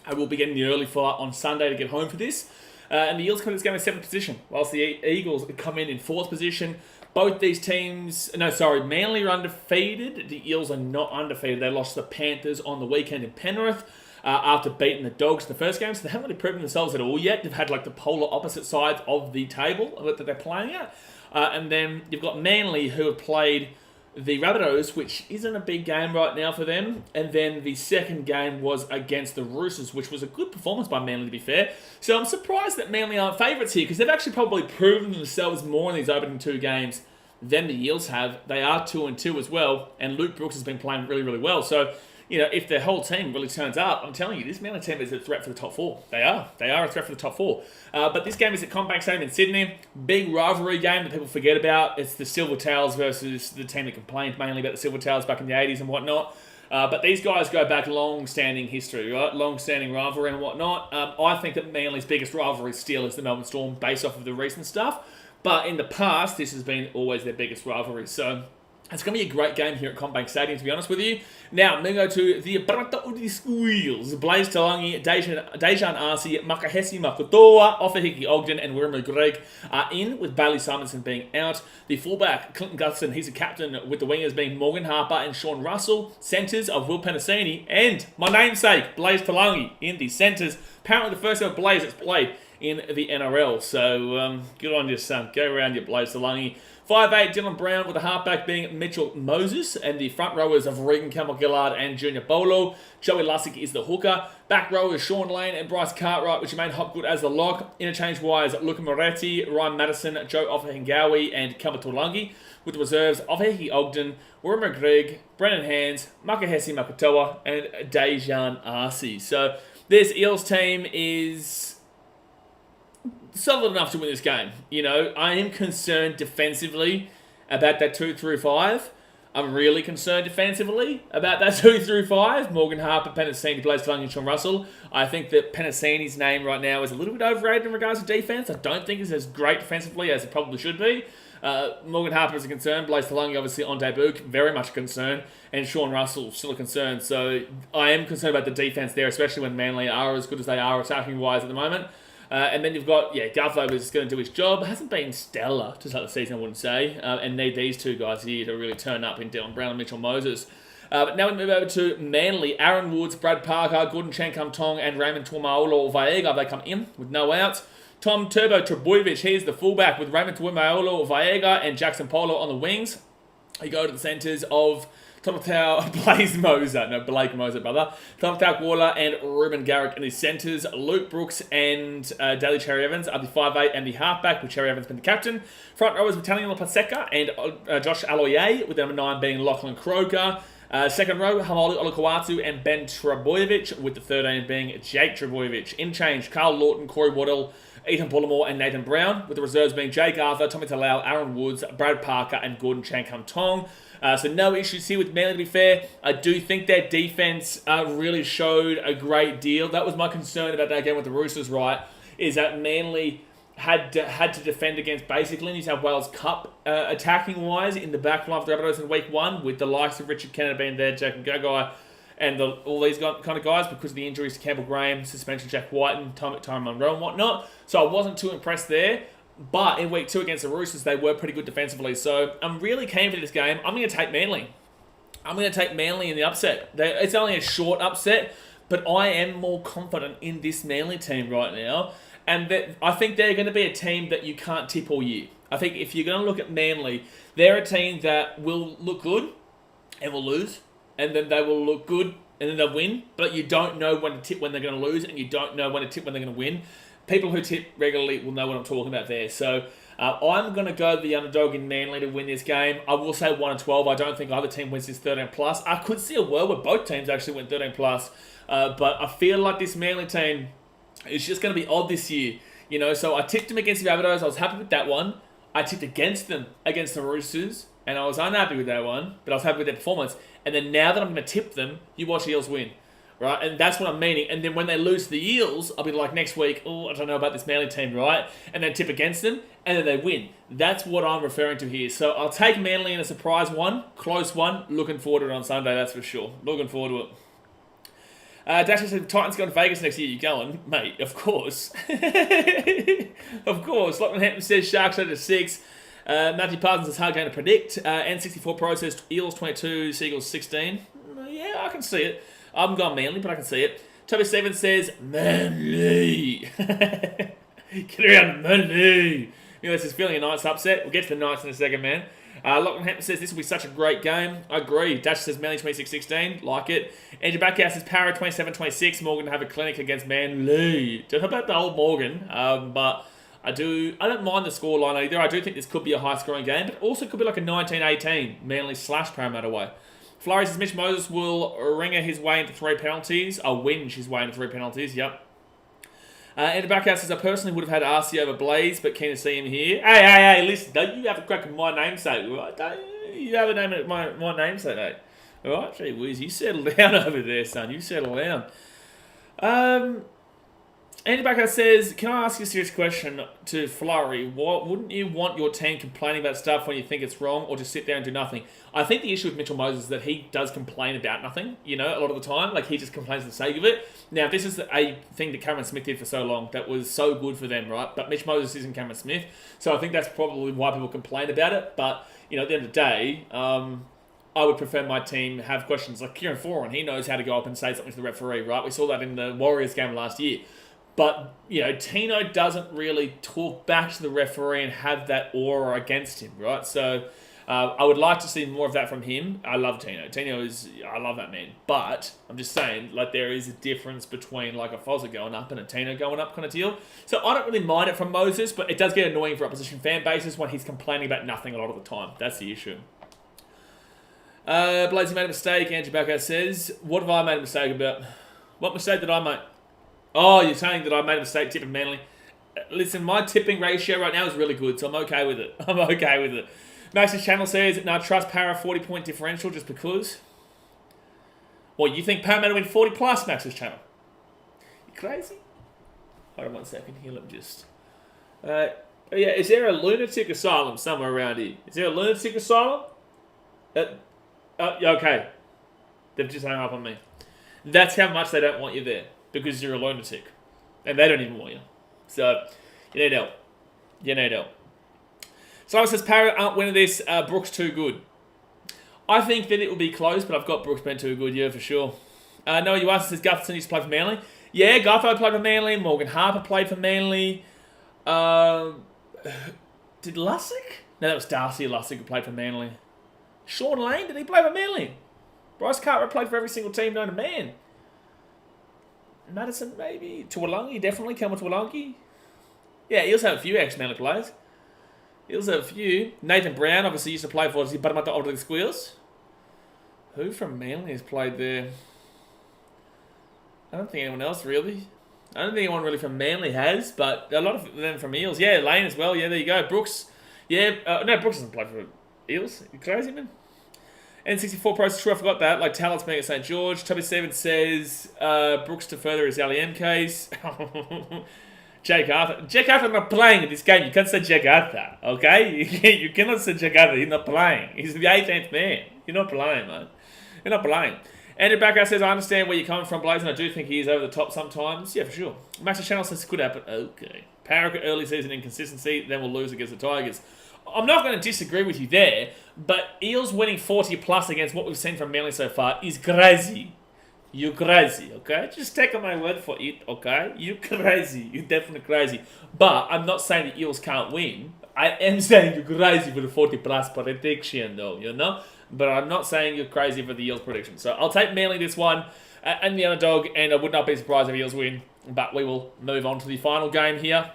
I will be getting the early flight on Sunday to get home for this. And the Eels come in this game in 7th position, whilst the Eagles come in 4th position. Both these teams, Manly are undefeated. The Eels are not undefeated. They lost the Panthers on the weekend in Penrith after beating the Dogs in the first game. So they haven't really proven themselves at all yet. They've had like the polar opposite sides of the table that they're playing at. And then you've got Manly, who have played the Rabbitohs, which isn't a big game right now for them. And then the second game was against the Roosters, which was a good performance by Manly, to be fair. So I'm surprised that Manly aren't favourites here, because they've actually probably proven themselves more in these opening 2 games than the Eels have. They are 2-2 as well, and Luke Brooks has been playing really, really well. So, if their whole team really turns up, I'm telling you, this Manly team is a threat for the top 4. They are a threat for the top 4. But this game is at CommBank Stadium in Sydney. Big rivalry game that people forget about. It's the Silver Tails versus the team that complained mainly about the Silver Tails back in the 80s and whatnot. But these guys go back long-standing history, right? Long-standing rivalry and whatnot. I think that Manly's biggest rivalry still is the Melbourne Storm, based off of the recent stuff. But in the past, this has been always their biggest rivalry. So it's going to be a great game here at CommBank Stadium, to be honest with you. Now, I'm going to go to the Brunt of the Squeals. Blaze Talangi, Dejan Arce, Makahesi Makotoa, Ofahiki Ogden, and Wiremu Greg are in, with Bailey Simonson being out. The fullback, Clinton Gutherson, he's a captain, with the wingers being Morgan Harper and Sean Russell. Centres of Will Penasini and my namesake, Blaze Talangi, in the centres. Apparently the first ever Blaze that's played in the NRL. So, good on you, son. Go around your Blaze Talangi. 5'8", Dylan Brown, with the halfback being Mitchell Moses, and the front rowers of Regan Campbell-Gillard and Junior Bolo. Joey Lussick is the hooker. Back rowers Sean Lane and Bryce Cartwright, which remain Hopgood as the lock. Interchange-wise, Luca Moretti, Ryan Madison, Joe Ofahengawi, and Kamatulangi. With the reserves, Ofahiki Ogden, Wiremu Greg, Brennan Hands, Makahesi Makotoa, and Dejan Arce. So this Eels team is solid enough to win this game. I am concerned defensively about that 2-5. I'm really concerned defensively about that 2-5. Morgan Harper, Penasini, Blaze Talangi, and Sean Russell. I think that Penasini's name right now is a little bit overrated in regards to defense. I don't think it's as great defensively as it probably should be. Morgan Harper is a concern. Blaze Talangi, obviously, on debut, very much a concern. And Sean Russell, still a concern. So I am concerned about the defense there, especially when Manly are as good as they are attacking-wise at the moment. And then you've got, Gutho is going to do his job. Hasn't been stellar to start the season, I wouldn't say. And need these 2 guys here to really turn up in Dylan Brown and Mitchell Moses. But now we move over to Manly. Aaron Woods, Brad Parker, Gordon Chankam Tong, and Raymond Tuamaolo Vaega. They come in with no outs. Tom Turbo Trebojevic, he's the fullback, with Raymond Tuamaolo Vaega and Jackson Polo on the wings. You go to the centres of Blake Moser, brother. Tomatau Waller and Ruben Garrick in the centres. Luke Brooks and Daly Cherry Evans are the 5'8" and the halfback, with Cherry Evans being the captain. Front rowers with Taniela Paseka and Josh Aloye, with number 9 being Lachlan Croker. Second row, Hamali Olakawatu and Ben Trebojevic, with the 13 being Jake Trebojevic. In change, Carl Lawton, Corey Waddell, Ethan Bullimore and Nathan Brown, with the reserves being Jake Arthur, Tommy Talau, Aaron Woods, Brad Parker and Gordon Chankam Tong. So no issues here with Manly, to be fair. I do think their defense really showed a great deal. That was my concern about that game with the Roosters, right, is that Manly had to defend against basically New South Wales Cup attacking-wise in the back line of the Rabbitohs in week 1, with the likes of Richard Kennedy being there, Jack and Gagai, and all these kind of guys, because of the injuries to Campbell Graham, suspension Jack White and Tyrone Munro and whatnot. So I wasn't too impressed there. But in week 2 against the Roosters, they were pretty good defensively. So I'm really keen for this game. I'm going to take Manly. I'm going to take Manly in the upset. It's only a short upset, but I am more confident in this Manly team right now. And I think they're going to be a team that you can't tip all year. I think if you're going to look at Manly, they're a team that will look good and will lose. And then they will look good and then they'll win. But you don't know when to tip when they're going to lose, and you don't know when to tip when they're going to win. People who tip regularly will know what I'm talking about there. So I'm going to go the underdog in Manly to win this game. I will say 1-12. I don't think either team wins this 13+. I could see a world where both teams actually win 13+. But I feel like this Manly team is just going to be odd this year. So I tipped them against the Rabbitohs. I was happy with that one. I tipped against them against the Roosters, and I was unhappy with that one, but I was happy with their performance. And then now that I'm going to tip them, you watch the Eels win. Right? And that's what I'm meaning. And then when they lose to the Eels, I'll be like next week, oh, I don't know about this Manly team, right? And then tip against them, and then they win. That's what I'm referring to here. So I'll take Manly in a surprise one, close one. Looking forward to it on Sunday, that's for sure. Looking forward to it. Dasher said, Titans going to Vegas next year. You going? Mate, of course. Of course. Lachlan Hampton says Sharks over 6. Matthew Parsons is hard going to predict. N64 Pro says Eels 22, Seagulls 16. Yeah, I can see it. I'm going Manly, but I can see it. Toby Stevens says, Manly. Get around Manly. This is feeling a nice upset. We'll get to the Knights in a second, man. Lachlan Hampton says, this will be such a great game. I agree. Dash says, Manly 26-16. Like it. Andrew Backhouse says, Para 27-26. Morgan have a clinic against Manly. Don't know about the old Morgan, but I don't mind the scoreline either. I do think this could be a high-scoring game, but also could be like a 19-18 Manly / Parramatta way. Flurry says Mitch Moses will ringer his way into 3 penalties. Whinge his way into 3 penalties, yep. Andrew Backhouse says, I personally would have had RC over Blaze, but keen to see him here. Hey, listen, don't you have a crack at my namesake, right? Don't you have a name at my namesake, mate? Alright, gee whiz, you settle down over there, son. You settle down. Andy Backer says, can I ask you a serious question to Flurry? Wouldn't you want your team complaining about stuff when you think it's wrong, or just sit there and do nothing? I think the issue with Mitchell Moses is that he does complain about nothing, a lot of the time. Like, he just complains for the sake of it. Now, this is a thing that Cameron Smith did for so long that was so good for them, right? But Mitch Moses isn't Cameron Smith, so I think that's probably why people complain about it. But, at the end of the day, I would prefer my team have questions like Kieran Foran. He knows how to go up and say something to the referee, right? We saw that in the Warriors game last year. But, Tino doesn't really talk back to the referee and have that aura against him, right? So, I would like to see more of that from him. I love Tino. I love that man. But, I'm just saying, there is a difference between, a Fozzer going up and a Tino going up kind of deal. So, I don't really mind it from Moses, but it does get annoying for opposition fan bases when he's complaining about nothing a lot of the time. That's the issue. Blazy made a mistake, Andrew Backer says. What have I made a mistake about? What mistake did I make? Oh, you're saying that I made a mistake tipping Manly. Listen, my tipping ratio right now is really good, so I'm okay with it. Max's channel says, no, trust Para 40-point differential just because. Well, you think Parramatta win 40 plus, Max's channel? You crazy? Hold on 1 second here, let me just... is there a lunatic asylum somewhere around here? Is there a lunatic asylum? Okay. They've just hung up on me. That's how much they don't want you there. Because you're a lunatic. And they don't even want you. So, you need help. Simon says, Parrot aren't winning this. Brooks too good. I think that it will be close, but I've got Brooks been too good, yeah, for sure. Noah Uasa says, Gutherson used to play for Manly. Yeah, Gutho played for Manly. Morgan Harper played for Manly. Did Lussick? No, that was Darcy Lussick who played for Manly. Sean Lane, did he play for Manly? Bryce Cartwright played for every single team known to man. Madison, maybe. Tuolangi, definitely. Kelma Tuolangi. Yeah, Eels have a few ex-Manly players. Eels have a few. Nathan Brown, obviously, used to play for Parramatta Old League Squeals. Who from Manly has played there? I don't think anyone else, really. I don't think anyone really from Manly has, but a lot of them from Eels. Yeah, Lane as well. Yeah, there you go. Brooks. Yeah, no, Brooks doesn't play for Eels. You crazy, man? N64 Pro, true, I forgot that. Talent's being at St. George. Toby Stevens says Brooks to further his LEM case. Jake Arthur not playing in this game. You can't say Jake Arthur, okay? You cannot say Jake Arthur. He's not playing. He's the 18th man. You're not playing, man. You're not playing. Andrew Backer says, I understand where you're coming from, Blaze, and I do think he is over the top sometimes. Yeah, for sure. Max Channel says it could happen. Okay. Parrot early season inconsistency, then we'll lose against the Tigers. I'm not going to disagree with you there, but Eels winning 40 plus against what we've seen from Manly so far is crazy. You're crazy, okay? Just take my word for it, okay? You're crazy. You're definitely crazy. But I'm not saying the Eels can't win. I am saying you're crazy for the 40 plus prediction, though, But I'm not saying you're crazy for the Eels prediction. So I'll take Manly this one and the underdog, and I would not be surprised if Eels win. But we will move on to the final game here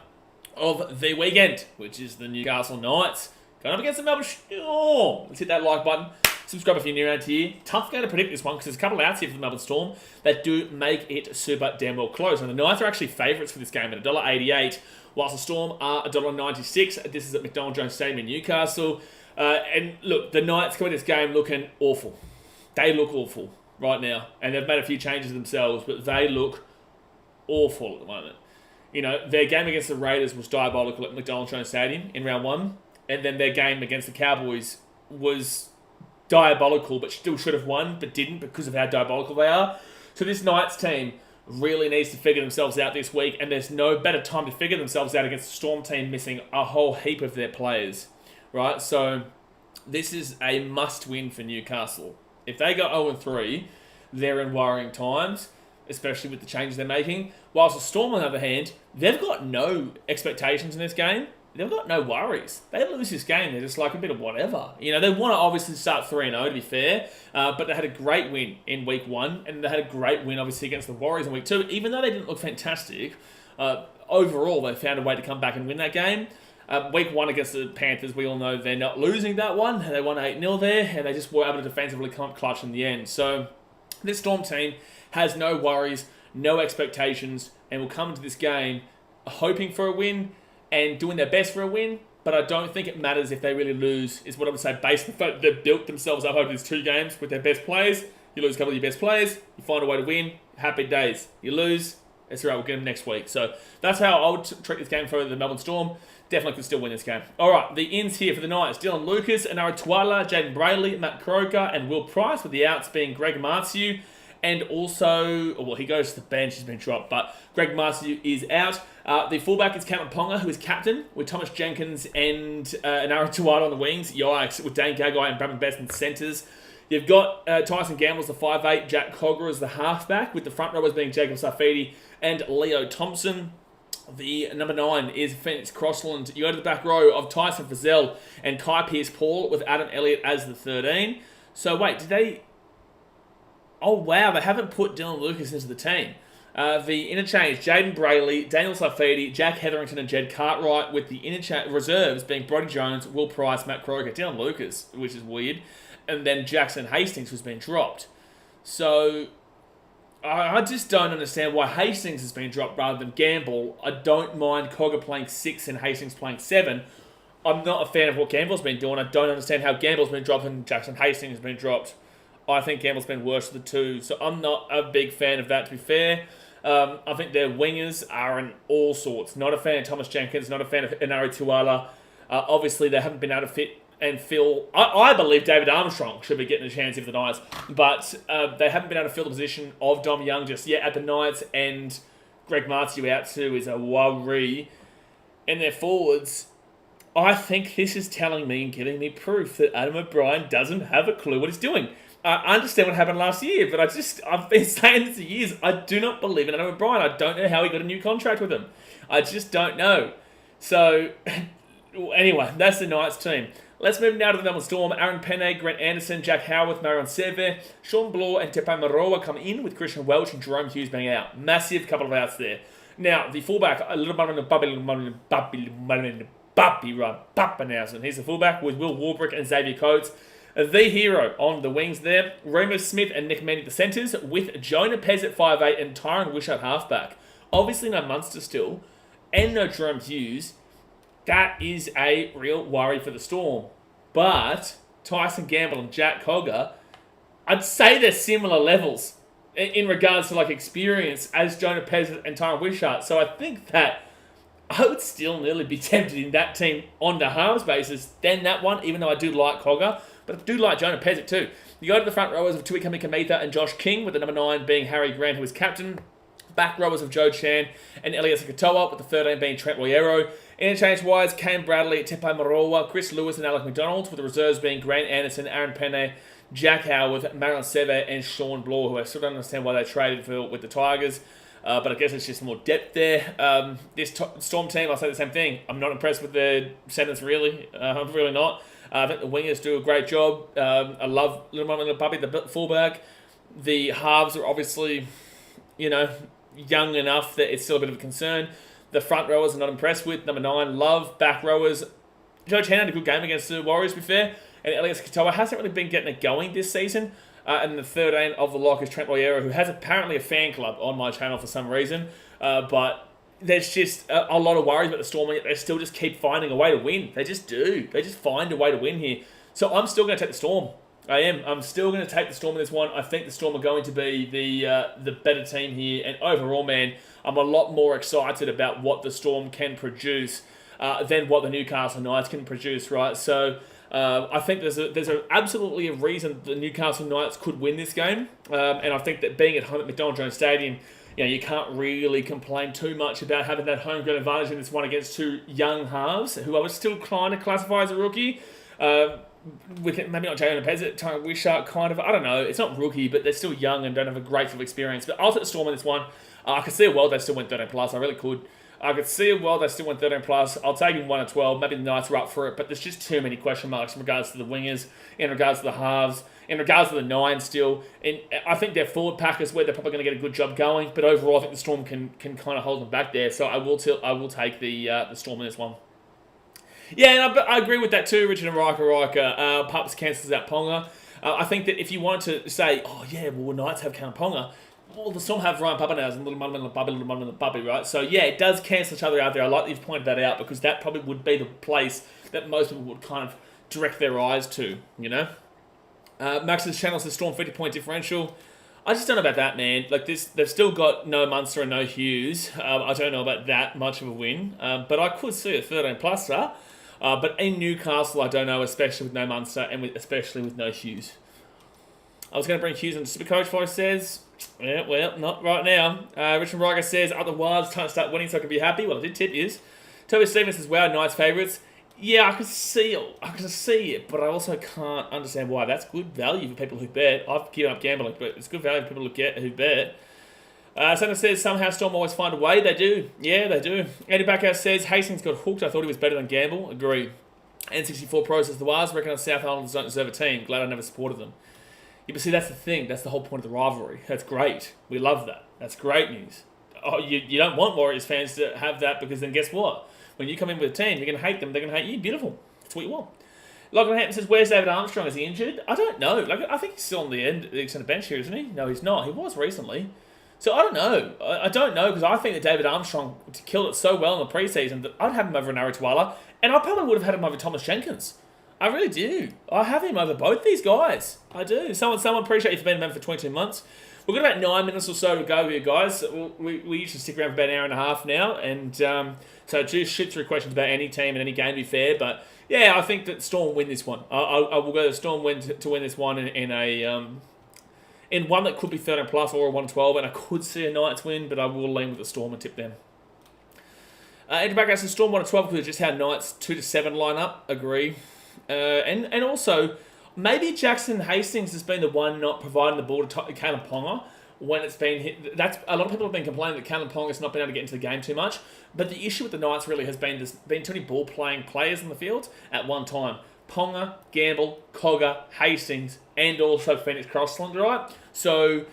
of the weekend, which is the Newcastle Knights going up against the Melbourne Storm. Let's hit that like button. Subscribe if you're new around here. Tough game to predict this one because there's a couple of outs here for the Melbourne Storm that do make it super damn well close. And the Knights are actually favourites for this game at $1.88, whilst the Storm are $1.96. This is at McDonald Jones Stadium in Newcastle. And look, the Knights come in this game looking awful. They look awful right now. And they've made a few changes themselves, but they look awful at the moment. You know, their game against the Raiders was diabolical at McDonald Jones Stadium in round 1. And then their game against the Cowboys was diabolical, but still should have won, but didn't because of how diabolical they are. So this Knights team really needs to figure themselves out this week, and there's no better time to figure themselves out against the Storm team missing a whole heap of their players, right? So this is a must-win for Newcastle. If they go 0-3, they're in worrying times, especially with the changes they're making. Whilst the Storm, on the other hand, they've got no expectations in this game. They've got no worries. They lose this game, they're just like a bit of whatever. You know, they want to obviously start 3-0, to be fair, but they had a great win in week 1, and they had a great win, obviously, against the Warriors in week 2. Even though they didn't look fantastic, overall, they found a way to come back and win that game. Week 1 against the Panthers, we all know they're not losing that one. They won 8-0 there, and they just were able to defensively come up clutch in the end. So this Storm team has no worries, no expectations, and will come into this game hoping for a win and doing their best for a win, but I don't think it matters if they really lose, is what I would say, based on the fact that they've built themselves up over these 2 games with their best players. You lose a couple of your best players, you find a way to win, happy days. You lose, it's all right, we'll get them next week. So that's how I would treat this game for the Melbourne Storm. Definitely could still win this game. All right, the ins here for the Knights. Dylan Lucas, Anara Tuala, Jaden Brayley, Matt Croker, and Will Price, with the outs being Greg Marciu. And also, well, he goes to the bench, he's been dropped, but Greg Marciu is out. The fullback is Cameron Ponga, who is captain, with Thomas Jenkins and Anara Tuala on the wings. Yikes, with Dane Gagai and Bradman Best in centres. You've got Tyson Gamble as the 5'8", Jack Cogger as the halfback, with the front rowers being Jacob Safidi and Leo Thompson. The number 9 is Phoenix Crossland. You go to the back row of Tyson Frizzell and Kai Pearce-Paul, with Adam Elliott as the 13. So wait, did they... Oh, wow, they haven't put Dylan Lucas into the team. The interchange, Jaden Brayley, Daniel Safidi, Jack Hetherington and Jed Cartwright, with the reserves being Brodie Jones, Will Price, Matt Croker, Dylan Lucas, which is weird, and then Jackson Hastings, who's been dropped. So I just don't understand why Hastings has been dropped rather than Gamble. I don't mind Cogger playing 6 and Hastings playing 7. I'm not a fan of what Gamble's been doing. I don't understand how Gamble's been dropped and Jackson Hastings has been dropped. I think Gamble's been worse of the 2, so I'm not a big fan of that, to be fair. I think their wingers are in all sorts. Not a fan of Thomas Jenkins, not a fan of Anara Tuala. Obviously, they haven't been able to fit and fill... I believe David Armstrong should be getting a chance if the Knights, but they haven't been able to fill the position of Dom Young just yet at the Knights, and Greg Marciu out too is a worry. And their forwards... I think this is telling me and giving me proof that Adam O'Brien doesn't have a clue what he's doing. I understand what happened last year, but I've been saying this for years. I do not believe in Adam O'Brien. I don't know how he got a new contract with him. I just don't know. So, anyway, that's the Knights team. Let's move now to the Melbourne Storm. Aaron Penne, Grant Anderson, Jack Howarth, Marion Seve, Sean Bloor and Tepai Maroa come in, with Christian Welch and Jerome Hughes being out. Massive couple of outs there. Now, the fullback, a little Pappenhausen. He's the fullback with Will Warbrick and Xavier Coates. The hero on the wings there, Remus Smith and Nick Mandy the centres, with Jonah Pez at 5'8" and Tyron Wishart halfback. Obviously no Munster still, and no Jerome Hughes. That is a real worry for the Storm. But Tyson Gamble and Jack Cogger, I'd say they're similar levels in regards to like experience as Jonah Pez and Tyron Wishart. So I think that I would still nearly be tempted in that team on the halves basis than that one, even though I do like Cogger. But I do like Jonah Pezzett too. You go to the front rowers of Tuikami Kamitha and Josh King, with the number 9 being Harry Grant, who is captain. Back rowers of Joe Chan and Elias Katoa, with the 13 being Trent Royero. Interchange-wise, Cam Bradley, Tepai Maroa, Chris Lewis and Alec McDonald, with the reserves being Grant Anderson, Aaron Penne, Jack Howarth, Marion Seve and Sean Bloor, who I still don't understand why they traded for with the Tigers. But I guess it's just more depth there. This Storm team, I'll say the same thing. I'm not impressed with their centers, really. I'm really not. I think the wingers do a great job. I love Little Mama Little Puppy, the fullback. The halves are obviously, young enough that it's still a bit of a concern. The front rowers are not impressed with. Number 9, Love. Back rowers, Joe Chan had a good game against the Warriors, to be fair. And Elias Katoa hasn't really been getting it going this season. And the 13 of the lock is Trent Loiero, who has apparently a fan club on my channel for some reason. But there's just a lot of worries about the Storm, and yet they still just keep finding a way to win. They just do. They just find a way to win here. So I'm still going to take the Storm. I am. I'm still going to take the Storm in this one. I think the Storm are going to be the better team here. And overall, man, I'm a lot more excited about what the Storm can produce than what the Newcastle Knights can produce, right? So I think there's absolutely a reason the Newcastle Knights could win this game. And I think that being at home at McDonald Jones Stadium, you can't really complain too much about having that home ground advantage in this one against two young halves, who I would still kind of classify as a rookie. With maybe not Jalen Pezzett, Tyrone Wishart, kind of, I don't know, it's not rookie, but they're still young and don't have a great deal of experience. But I'll take the Storm in this one. I could see a world they still went 13 plus, I really could. I could see a world they still went 13 plus. I'll take him 1 or 12. Maybe the Knights are up for it, but there's just too many question marks in regards to the wingers, in regards to the halves, in regards to the nine still. And I think their forward pack is where they're probably going to get a good job going. But overall, I think the Storm can kind of hold them back there. So I will take the Storm in this one. Yeah, and I agree with that too, Richard and Riker. Pups cancels out Ponga. I think that if you wanted to say, oh yeah, well, Knights have Callum Ponga, well, the Storm have Ryan Pappenhausen and Little Mum and the Puppy, right? So yeah, it does cancel each other out there. I like that you've pointed that out, because that probably would be the place that most people would kind of direct their eyes to, Max's channel says Storm 50-point differential. I just don't know about that, man. Like this, they've still got no Munster and no Hughes. I don't know about that much of a win, but I could see a 13-pluser. But in Newcastle, I don't know, especially with no Munster and especially with no Hughes. I was going to bring Hughes on Supercoach, Voice says. Yeah, well, not right now. Richard Riker says, up the Wilds, time to start winning so I can be happy. Well, I did tip is. Toby Stevens says, wow, Knights favourites. Yeah, I can see it, but I also can't understand why. That's good value for people who bet. I've given up gambling, but it's good value for people who bet. Santa says, somehow Storm always find a way. They do. Yeah, they do. Andy Backhouse says, Hastings got hooked. I thought he was better than Gamble. Agree. N64 Pro says, the Wars reckon the South Islanders don't deserve a team. Glad I never supported them. Yeah, but see, that's the thing. That's the whole point of the rivalry. That's great. We love that. That's great news. Oh, you don't want Warriors fans to have that, because then guess what? When you come in with a team, you're going to hate them. They're going to hate you. Beautiful. That's what you want. Lachlan Hampton says, where's David Armstrong? Is he injured? I don't know. I think he's still on the extended bench here, isn't he? No, he's not. He was recently. So I don't know. I don't know, because I think that David Armstrong killed it so well in the preseason that I'd have him over Naratwala, and I probably would have had him over Thomas Jenkins. I really do. I have him over both these guys. I do. Someone appreciate you for being a member for 22 months. We've got about 9 minutes or so to go here, guys. We usually stick around for about an hour and a half now, and so just shoot through questions about any team and any game, to be fair. But yeah, I think that Storm win this one. I will go to Storm win to win this one in one that could be 13 plus or a 112, and I could see a Knights win, but I will lean with the Storm and tip them. Andrew Backhouse says Storm 1 to 12 because of just how Knights 2 to 7 line up. Agree. And also, maybe Jackson Hastings has been the one not providing the ball to Caleb Ponga when it's been hit. That's a lot of people have been complaining that Caleb Ponga has not been able to get into the game too much. But the issue with the Knights really has been there's been too many ball playing players in the field at one time. Ponga, Gamble, Cogger, Hastings, and also Phoenix Crossland, right? So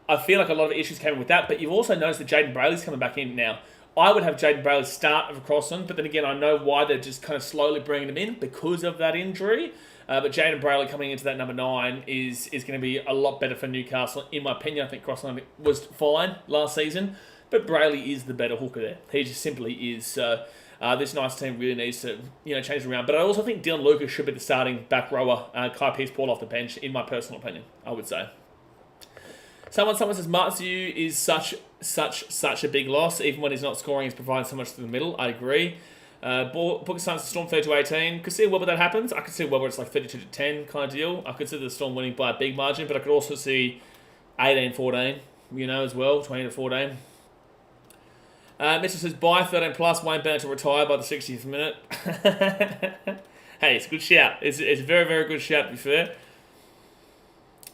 I feel like a lot of issues came in with that. But you've also noticed that Jaden Brayley's coming back in now. I would have Jaden Brayley start over Crossland, but then again, I know why they're just kind of slowly bringing him in because of that injury. But Jaden Brayley coming into that number 9 is going to be a lot better for Newcastle, in my opinion. I think Crossland was fine last season, but Brayley is the better hooker there. He just simply is. So this nice team really needs to change it around. But I also think Dylan Lucas should be the starting back rower. Kai Pearce-Paul off the bench, in my personal opinion, I would say. Someone says Matsu is such a big loss. Even when he's not scoring, he's providing so much to the middle. I agree. Booker Suns Storm 30-18. Could see a world where that happens. I could see a world where it's like 32-10 kind of deal. I could see the Storm winning by a big margin, but I could also see 18-14, as well, 20-14. Mitchell says, buy 13 plus, Wayne Bennett to retire by the 60th minute. Hey, it's a good shout. It's a very, very good shout, to be fair.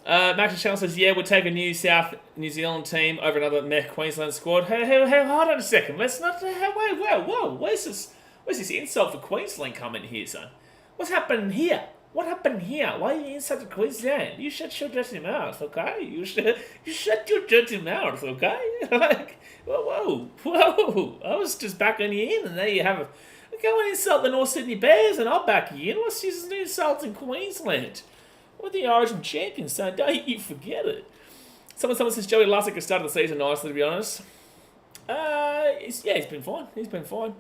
Max Channel says, yeah, we'll take a new South New Zealand team over another meh Queensland squad. Hey, hold on a second. Let's not... Whoa. Where's this insult for Queensland coming here, son? What's happening here? What happened here? Why are you insulting Queensland? You shut your dirty mouth, okay? You shut your dirty mouth, okay? Like, whoa. I was just backing you in, and there you have go and insult the North Sydney Bears and I'll back you in. Let's use an insult in Queensland. We're the Origin champions, so don't you forget it. Someone says Joey Lussick has started the season nicely, to be honest. He's been fine. He's been fine.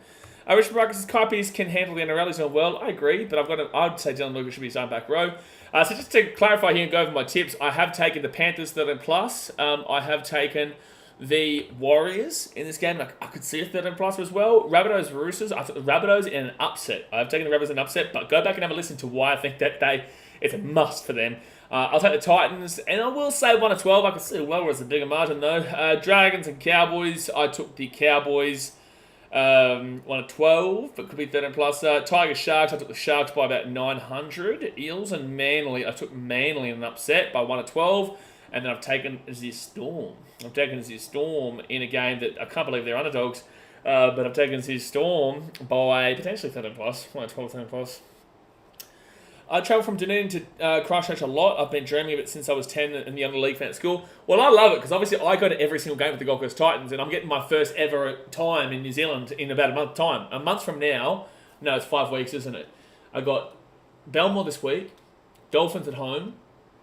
Richard Ruckus says Kaipies can handle the NRL. He's doing well. I agree, but I'd say Dylan Lucas should be starting back row. So just to clarify here and go over my tips, I have taken the Panthers 13+. I have taken the Warriors in this game. I could see a 13+ as well. Rabbitohs, Roosters. I took the Rabbitohs in an upset. I've taken the Rabbitohs in an upset, but go back and have a listen to why I think that it's a must for them. I'll take the Titans, and I will say 1-12. I can see well as a bigger margin, though. Dragons and Cowboys. I took the Cowboys 1-12, but could be 13+. Tigers, Sharks. I took the Sharks by about 900. Eels and Manly. I took Manly in an upset by 1-12. And then I've taken the Storm. I've taken the Storm in a game that I can't believe they're underdogs. But I've taken the Storm by potentially 13+. 1-12, 13+. I travel from Dunedin to Christchurch a lot. I've been dreaming of it since I was 10 and the young league fan at school. Well, I love it because obviously I go to every single game with the Gold Coast Titans and I'm getting my first ever time in New Zealand in about a month's time. A month from now, no, it's 5 weeks, isn't it? I got Belmore this week, Dolphins at home,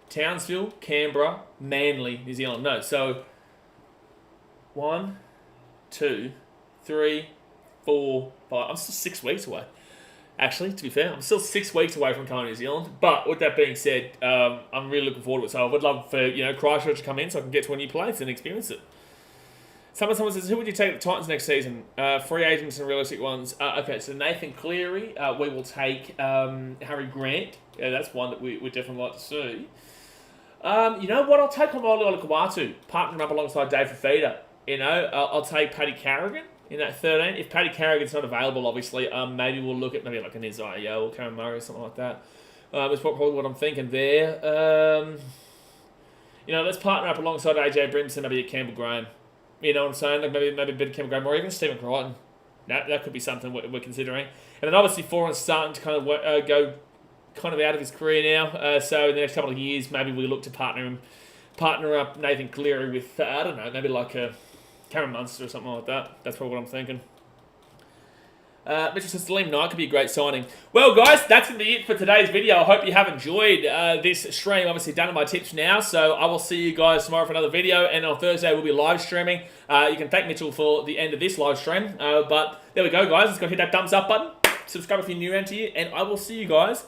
Townsville, Canberra, Manly, New Zealand. No, so 1, 2, 3, 4, 5. I'm still 6 weeks away. Actually, to be fair, I'm still 6 weeks away from coming to New Zealand. But with that being said, I'm really looking forward to it. So I would love for Christchurch to come in so I can get to a new place and experience it. Someone says, who would you take the Titans next season? Free agents and realistic ones. Okay, so Nathan Cleary. We will take Harry Grant. Yeah, that's one that we definitely like to see. You know what? I'll take Homoli Olakawatu, partnering up alongside Dave Fafita. I'll take Paddy Carrigan in that 13. If Paddy Carrigan's not available, obviously, maybe we'll look at maybe like an Isaiah or Karen Murray or something like that. That's probably what I'm thinking there. Let's partner up alongside AJ Brimson, maybe at Campbell Graham. You know what I'm saying? Like maybe a bit of Campbell Graham or even Stephen Crichton. That could be something we're considering. And then obviously Foran's starting to kind of go kind of out of his career now. So in the next couple of years, maybe we look to partner up Nathan Cleary with, I don't know, maybe like a Cameron Munster or something like that. That's probably what I'm thinking. Mitchell says Liam Knight could be a great signing. Well, guys, that's going to be it for today's video. I hope you have enjoyed this stream. Obviously, done my tips now, so I will see you guys tomorrow for another video, and on Thursday we'll be live streaming. You can thank Mitchell for the end of this live stream, but there we go, guys. Let's go hit that thumbs up button. Subscribe if you're new around here, and I will see you guys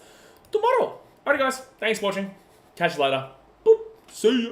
tomorrow. Alright, guys. Thanks for watching. Catch you later. Boop. See ya.